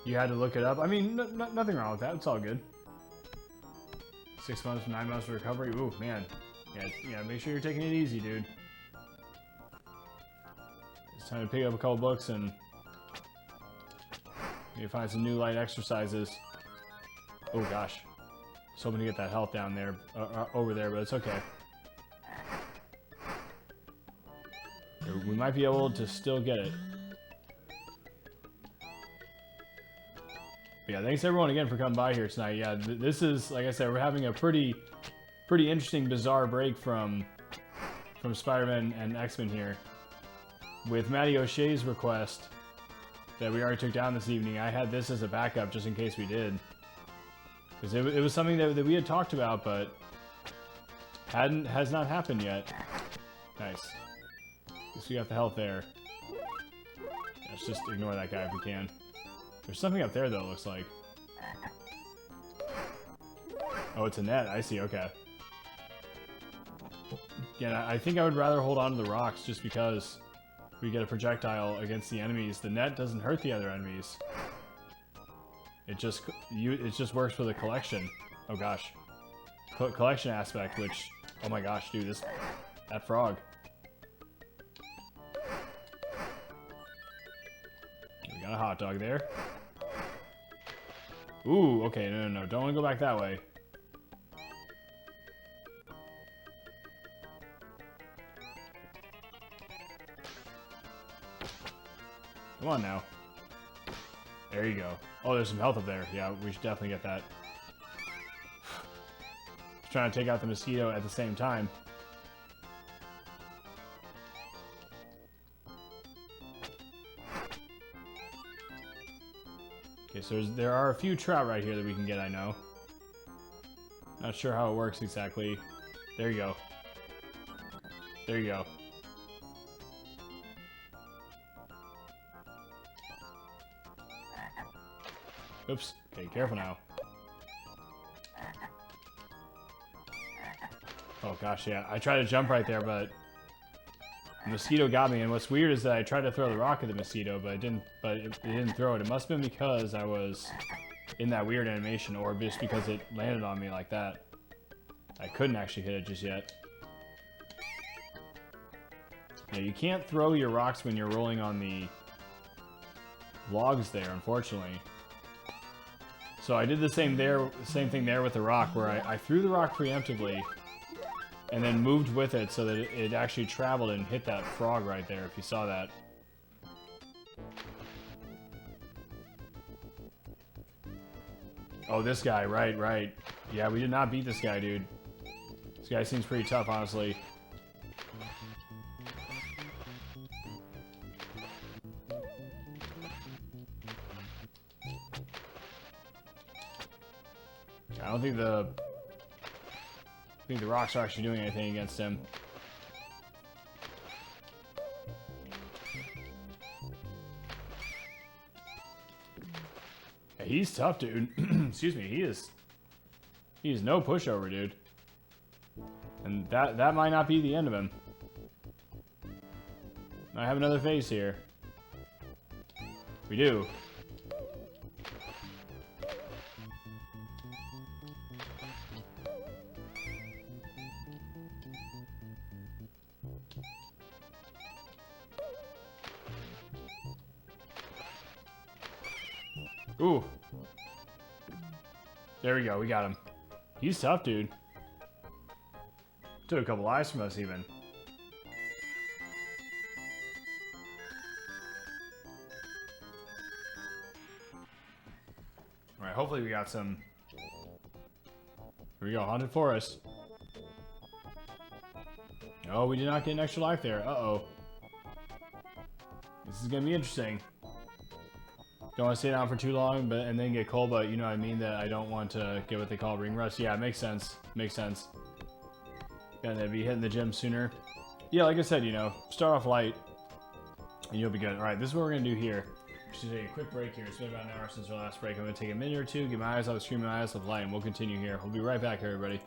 [SPEAKER 1] You had to look it up. I mean, nothing wrong with that. It's all good. 6 months, 9 months of recovery. Ooh, man. Yeah, make sure you're taking it easy, dude. It's time to pick up a couple books and maybe find some new light exercises. Oh gosh. I was hoping to get that health down there, over there, but it's okay. We might be able to still get it. But yeah, thanks everyone again for coming by here tonight. Yeah, this is, like I said, we're having a pretty interesting, bizarre break from Spider-Man and X-Men here. With Matty O'Shea's request that we already took down this evening, I had this as a backup just in case we did. Because it was something that we had talked about, but has not happened yet. Nice. Guess we got the health there. Yeah, let's just ignore that guy if we can. There's something up there, though, it looks like. Oh, it's a net. I see. Okay. Again, I think I would rather hold on to the rocks just because we get a projectile against the enemies. The net doesn't hurt the other enemies. It just works for the collection. Oh, gosh. Collection aspect, which... Oh, my gosh, dude. That frog. We got a hot dog there. Ooh, okay, no. Don't want to go back that way. Come on now. There you go. Oh, there's some health up there. Yeah, we should definitely get that. Just trying to take out the mosquito at the same time. Okay, so there are a few trout right here that we can get, I know. Not sure how it works exactly. There you go. There you go. Oops. Okay, careful now. Oh gosh, yeah. I tried to jump right there, but the mosquito got me. And what's weird is that I tried to throw the rock at the mosquito, but it didn't throw it. It must have been because I was in that weird animation, or just because it landed on me like that. I couldn't actually hit it just yet. Yeah, you can't throw your rocks when you're rolling on the logs there, unfortunately. So I did the same thing there with the rock, where I threw the rock preemptively and then moved with it so that it actually traveled and hit that frog right there, if you saw that. Oh, this guy, right. Yeah, we did not beat this guy, dude. This guy seems pretty tough, honestly. I don't think the rocks are actually doing anything against him. Yeah, he's tough, dude. Excuse me, he is no pushover, dude. And that might not be the end of him. I have another phase here. We do. Ooh. There we go, we got him. He's tough, dude. Took a couple lives from us, even. Alright, hopefully we got some... Here we go, Haunted Forest. Oh, we did not get an extra life there. Uh-oh. This is gonna be interesting. Don't want to stay down for too long, and then get cold, but you know what I mean, that I don't want to get what they call ring rust. Yeah, it makes sense. Makes sense. Gonna be hitting the gym sooner. Yeah, like I said, you know, start off light, and you'll be good. Alright, this is what we're gonna do here. Just take a quick break here. It's been about an hour since our last break. I'm gonna take a minute or two, get my eyes off the screen, my eyes off the light, and we'll continue here. We'll be right back, everybody.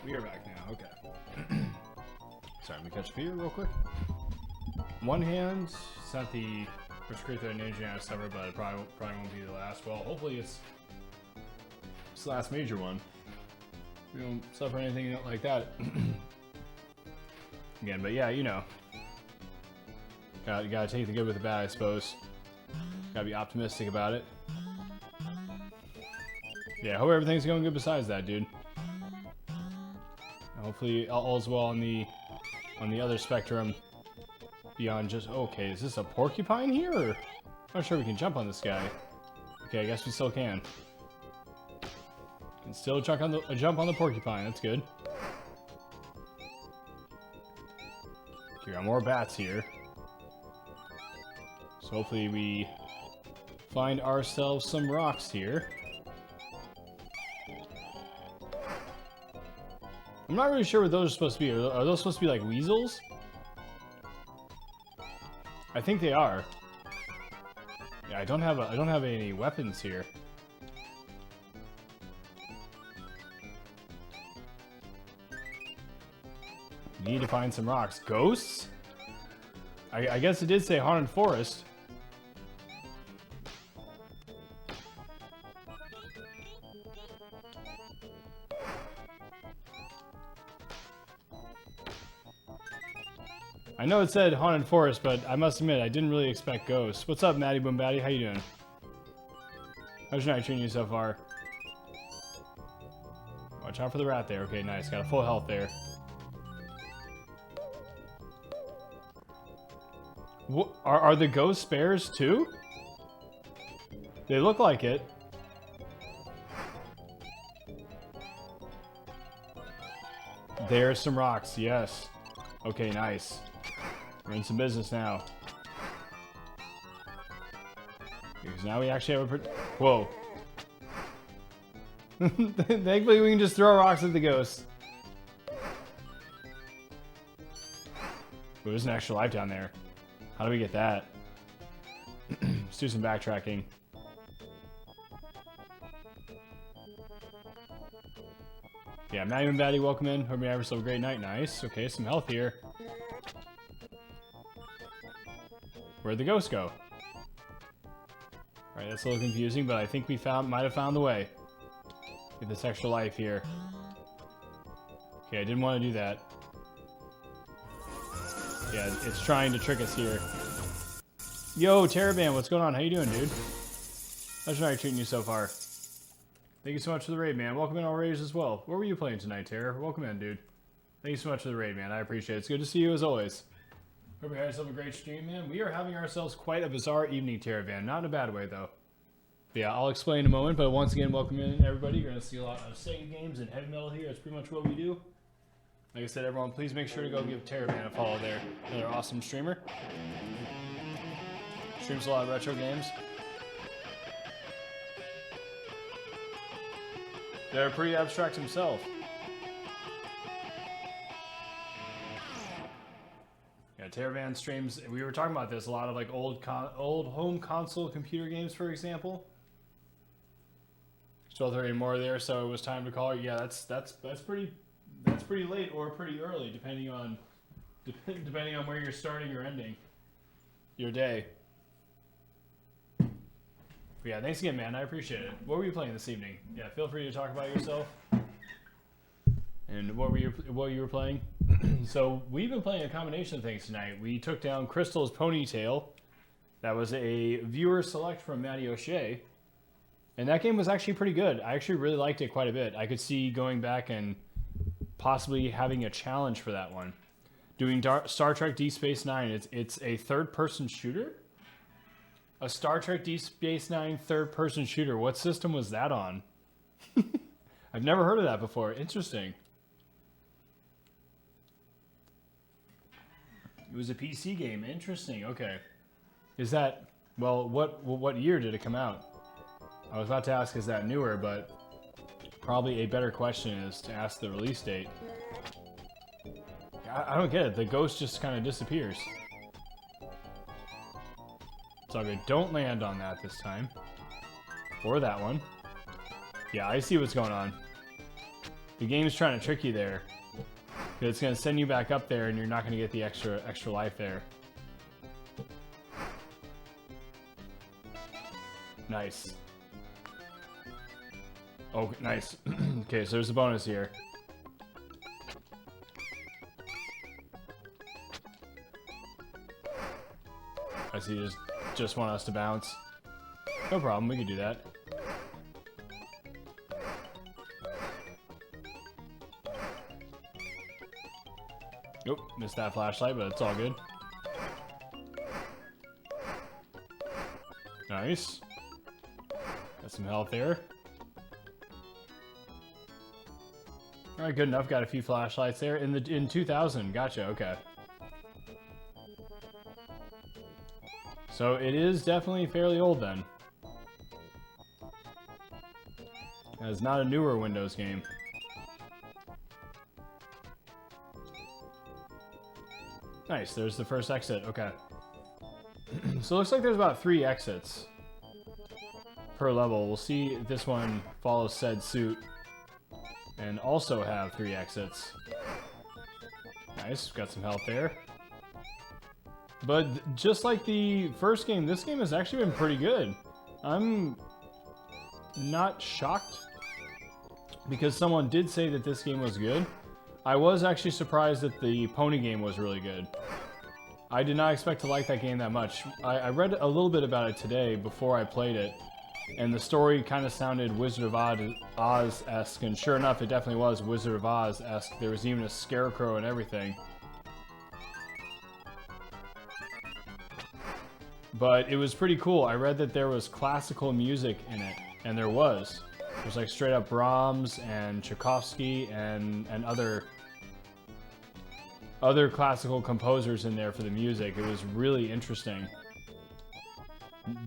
[SPEAKER 1] We are back now, okay. Sorry, let me catch a beer real quick. One hand, it's not the first creature that ninja I suffered, but it probably won't be the last. Well, hopefully it's the last major one. We don't suffer anything like that again, but yeah, you know. Gotta take the good with the bad, I suppose. Gotta be optimistic about it. Yeah, hope everything's going good besides that, dude. Hopefully all's well on the other spectrum beyond just... Okay, is this a porcupine here? Or... I'm not sure we can jump on this guy. Okay, I guess we still can. Can still jump on the porcupine, that's good. Okay, we got more bats here. So hopefully we find ourselves some rocks here. I'm not really sure what those are supposed to be. Are those supposed to be like weasels? I think they are. Yeah, I don't have any weapons here. Need to find some rocks. Ghosts? I guess it did say Haunted Forest. I know it said Haunted Forest, but I must admit, I didn't really expect ghosts. What's up, Maddie Boom Batty? How you doing? How's your night treating you so far? Watch out for the rat there. Okay, nice. Got a full health there. What, are the ghost spares too? They look like it. There's some rocks, yes. Okay, nice. We're in some business now. Because now we actually have a... Whoa. Thankfully, we can just throw rocks at the ghosts. There's an extra life down there. How do we get that? Let's do some backtracking. Yeah, Maddie and Batty, welcome in. Hope you have yourself a great night. Nice. Okay, some health here. Where'd the ghost go? Alright, that's a little confusing, but I think we might have found the way. Get this extra life here. Okay, I didn't want to do that. Yeah, it's trying to trick us here. Yo, Terraband, what's going on? How you doing, dude? How's your night treating you so far? Thank you so much for the raid, man. Welcome in all raiders as well. What were you playing tonight, Terra? Welcome in, dude. Thank you so much for the raid, man. I appreciate it. It's good to see you as always. Hope you had yourself a great stream, man. We are having ourselves quite a bizarre evening, Terravan. Not in a bad way, though. But yeah, I'll explain in a moment. But once again, welcome in, everybody. You're going to see a lot of SEGA games and heavy metal here. That's pretty much what we do. Like I said, everyone, please make sure to go give Terravan a follow there. Another awesome streamer. Streams a lot of retro games. They're pretty abstract himself. Yeah, Terravan streams. We were talking about this a lot of like old home console computer games, for example. 12:30 more there, so it was time to call. Yeah, that's pretty late or pretty early, depending on where you're starting or ending your day. But yeah, thanks again, man. I appreciate it. What were you playing this evening? Yeah, feel free to talk about yourself and what you were playing. So we've been playing a combination of things tonight. We took down Crystal's Ponytail. That was a viewer select from Matty O'Shea, and that game was actually pretty good. I actually really liked it quite a bit. I could see going back and possibly having a challenge for that one. Doing Star Trek Deep Space Nine. It's a third-person shooter. A Star Trek Deep Space Nine third-person shooter. What system was that on? I've never heard of that before. Interesting. It was a PC game. Interesting. Okay. Is that... Well, what year did it come out? I was about to ask, is that newer, but probably a better question is to ask the release date. I don't get it. The ghost just kind of disappears. It's all good. Don't land on that this time. Or that one. Yeah, I see what's going on. The game's trying to trick you there. It's going to send you back up there and you're not going to get the extra life there. Nice. Oh, nice. Okay, so there's a bonus here. I see you just want us to bounce. No problem, we can do that. Nope, missed that flashlight, but it's all good. Nice. Got some health there. Alright, good enough. Got a few flashlights there. In 2000, gotcha, okay. So it is definitely fairly old then. It's not a newer Windows game. Nice, there's the first exit, okay. So it looks like there's about 3 exits per level. We'll see if this one follows said suit and also have 3 exits. Nice, got some health there. But just like the first game, this game has actually been pretty good. I'm not shocked because someone did say that this game was good. I was actually surprised that the pony game was really good. I did not expect to like that game that much. I read a little bit about it today before I played it, and the story kind of sounded Wizard of Oz-esque, and sure enough, it definitely was Wizard of Oz-esque. There was even a scarecrow and everything. But it was pretty cool. I read that there was classical music in it, and there was. There's like straight up Brahms and Tchaikovsky and other classical composers in there for the music. It was really interesting.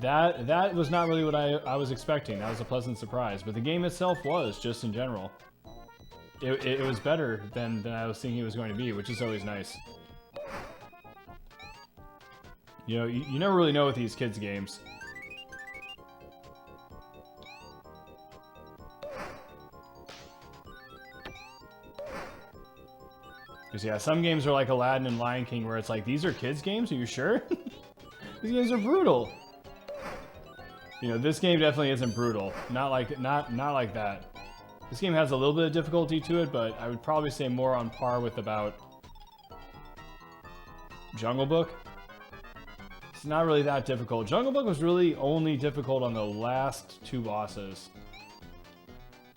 [SPEAKER 1] That was not really what I was expecting. That was a pleasant surprise. But the game itself was, just in general. It was better than I was thinking it was going to be, which is always nice. You know, you never really know with these kids' games. Because yeah, some games are like Aladdin and Lion King where it's like, these are kids' games? Are you sure? These games are brutal. You know, this game definitely isn't brutal. Not like that. This game has a little bit of difficulty to it, but I would probably say more on par with about Jungle Book. It's not really that difficult. Jungle Book was really only difficult on the last two bosses.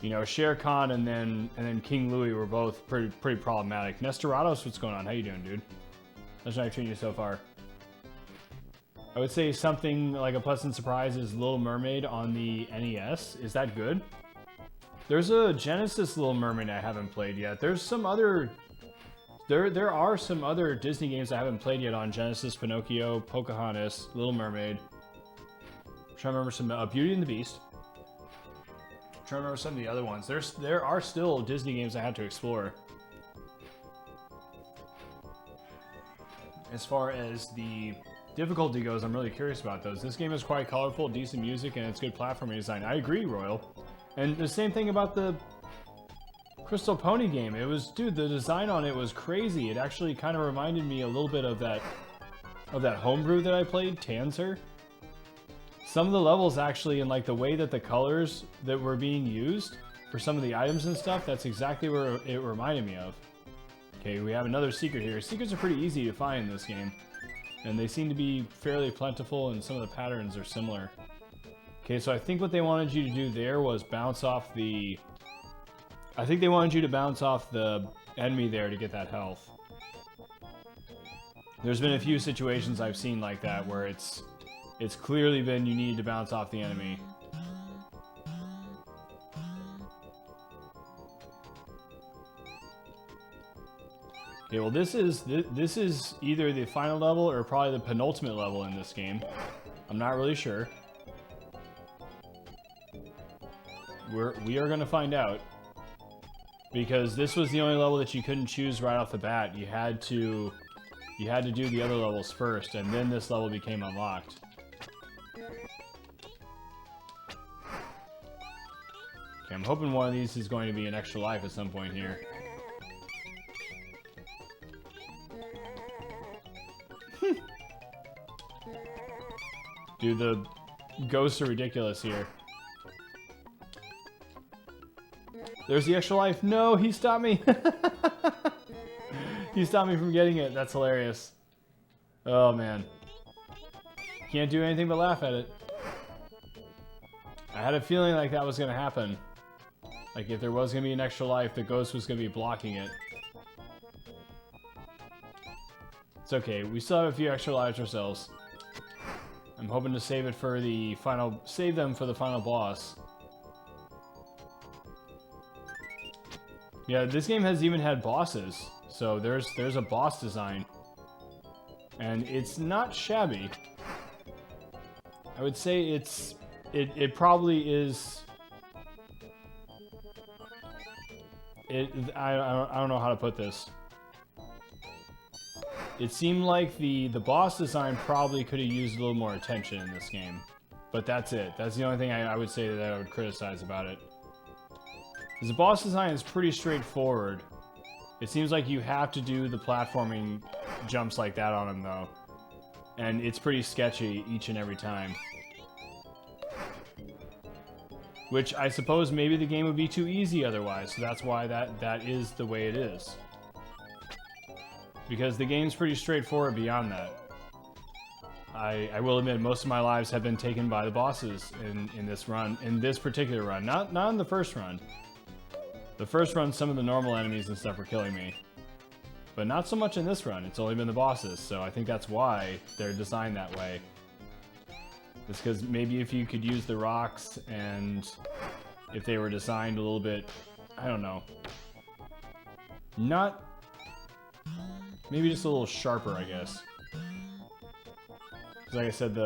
[SPEAKER 1] You know, Shere Khan and then King Louie were both pretty problematic. Nestorados, what's going on? How you doing, dude? How's I treating you so far? I would say something like a pleasant surprise is Little Mermaid on the NES. Is that good? There's a Genesis Little Mermaid I haven't played yet. There's some other... There are some other Disney games I haven't played yet on Genesis, Pinocchio, Pocahontas, Little Mermaid. I'm trying to remember some... Beauty and the Beast. I'm trying to remember some of the other ones. There are still Disney games I had to explore. As far as the difficulty goes, I'm really curious about those. This game is quite colorful, decent music, and it's good platforming design. I agree, Royal. And the same thing about the Crystal Pony game. It was, dude, the design on it was crazy. It actually kind of reminded me a little bit of that homebrew that I played, Tanzer. Some of the levels actually, in like the way that the colors that were being used for some of the items and stuff, that's exactly where it reminded me of. Okay, we have another secret here. Secrets are pretty easy to find in this game, and they seem to be fairly plentiful, and some of the patterns are similar. Okay, so I think what they wanted you to do there was bounce off the... I think they wanted you to bounce off the enemy there to get that health. There's been a few situations I've seen like that where it's clearly been you need to bounce off the enemy. Okay, well this is either the final level or probably the penultimate level in this game. I'm not really sure. We are gonna find out. Because this was the only level that you couldn't choose right off the bat. You had to do the other levels first, and then this level became unlocked. Okay, I'm hoping one of these is going to be an extra life at some point here. Dude, the ghosts are ridiculous here. There's the extra life. No, he stopped me. He stopped me from getting it. That's hilarious. Oh, man. Can't do anything but laugh at it. I had a feeling like that was going to happen. Like, if there was going to be an extra life, the ghost was going to be blocking it. It's okay. We still have a few extra lives ourselves. I'm hoping to save it for the final... Save them for the final boss. Yeah, this game has even had bosses. So there's a boss design. And it's not shabby. I would say it probably is... I don't know how to put this. It seemed like the boss design probably could have used a little more attention in this game. But that's it. That's the only thing I would say that I would criticize about it. Because the boss design is pretty straightforward. It seems like you have to do the platforming jumps like that on him, though. And it's pretty sketchy each and every time. Which I suppose maybe the game would be too easy otherwise, so that's why that is the way it is. Because the game's pretty straightforward beyond that. I will admit, most of my lives have been taken by the bosses in this run, in this particular run. Not in the first run. The first run, some of the normal enemies and stuff were killing me. But not so much in this run. It's only been the bosses, so I think that's why they're designed that way. It's because maybe if you could use the rocks and if they were designed a little bit, I don't know. Not... Maybe just a little sharper, I guess. Like I said,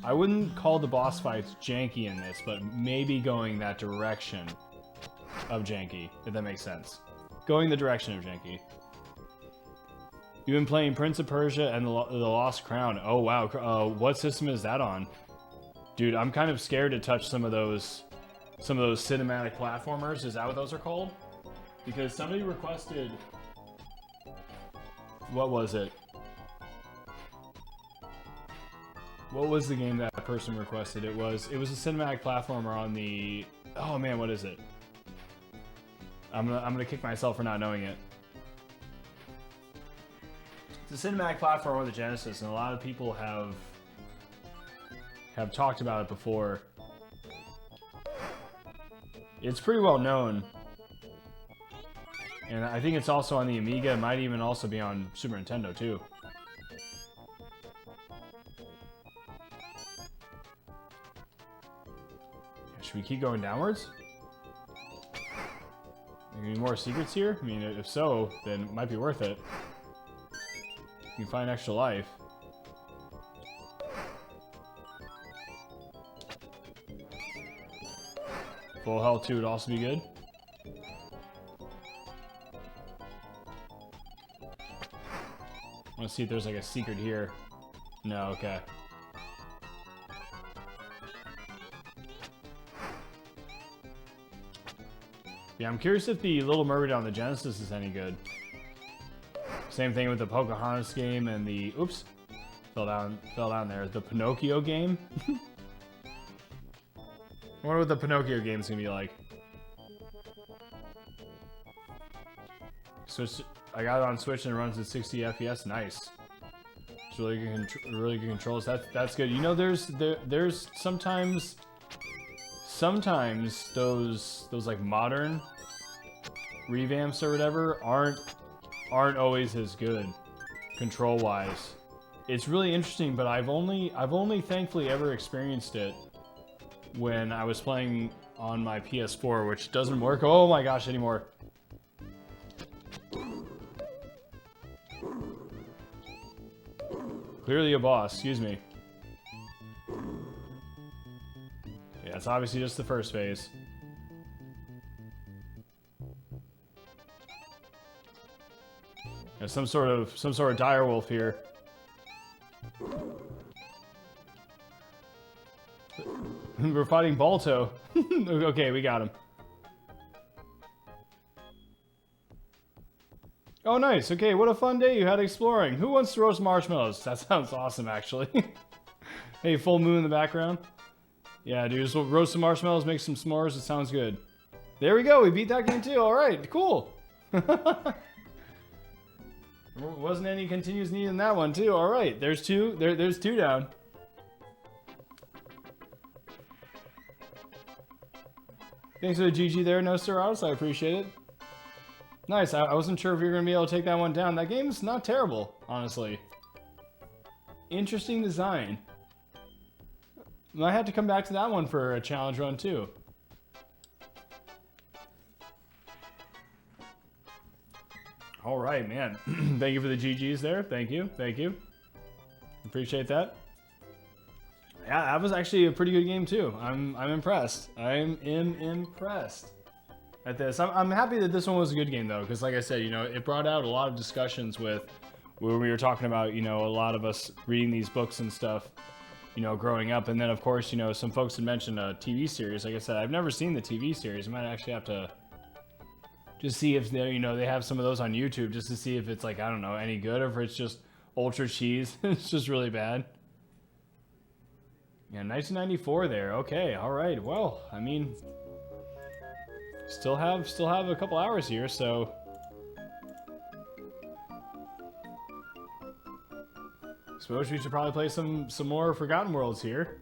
[SPEAKER 1] I wouldn't call the boss fights janky in this, but maybe going that direction of janky, if that makes sense. Going the direction of janky. You've been playing Prince of Persia and the Lost Crown. Oh wow, what system is that on? Dude, I'm kind of scared to touch some of those cinematic platformers. Is that what those are called? Because somebody requested... What was it? What was the game that person requested? It was a cinematic platformer on the... Oh man, what is it? I'm gonna kick myself for not knowing it. It's a cinematic platform on the Genesis, and a lot of people have talked about it before. It's pretty well known. And I think it's also on the Amiga. It might even also be on Super Nintendo too. Should we keep going downwards? Any more secrets here? I mean, if so, then it might be worth it. You can find extra life. Full health too would also be good. I want to see if there's like a secret here. No, okay. Yeah, I'm curious if the Little Mermaid on the Genesis is any good. Same thing with the Pocahontas game and the... Oops. Fell down there. The Pinocchio game? I wonder what the Pinocchio game's gonna be like. Switch... I got it on Switch and it runs at 60 FPS. Nice. It's really good controls. That's good. You know, there's sometimes those like modern revamps or whatever aren't always as good control wise. It's really interesting, but I've only thankfully ever experienced it when I was playing on my PS4, which doesn't work, oh my gosh, anymore. Clearly a boss, excuse me. Yeah, it's obviously just the first phase. There's some sort of direwolf here. We're fighting Balto. Okay, we got him. Oh, nice. Okay, what a fun day you had exploring. Who wants to roast marshmallows? That sounds awesome, actually. Hey, full moon in the background. Yeah, dude, just roast some marshmallows, make some s'mores. It sounds good. There we go. We beat that game too. All right, cool. Wasn't any continues needed in that one too. All right, there's two. There's two down. Thanks for the GG there, No Seratus. I appreciate it. Nice. I wasn't sure if you were going to be able to take that one down. That game's not terrible, honestly. Interesting design. Might have to come back to that one for a challenge run, too. All right, man. Thank you for the GGs there. Thank you. Thank you. Appreciate that. Yeah, that was actually a pretty good game, too. I'm impressed. I'm impressed at this. I'm happy that this one was a good game, though, because like I said, you know, it brought out a lot of discussions with where we were talking about, you know, a lot of us reading these books and stuff, you know, growing up. And then, of course, you know, some folks had mentioned a TV series. Like I said, I've never seen the TV series. I might actually have to just see if they, you know, they have some of those on YouTube just to see if it's like, I don't know, any good, or if it's just Ultra cheese. It's just really bad. Yeah, 1994 there. Okay, all right. Well, I mean, still have a couple hours here, so suppose we should probably play some more Forgotten Worlds here.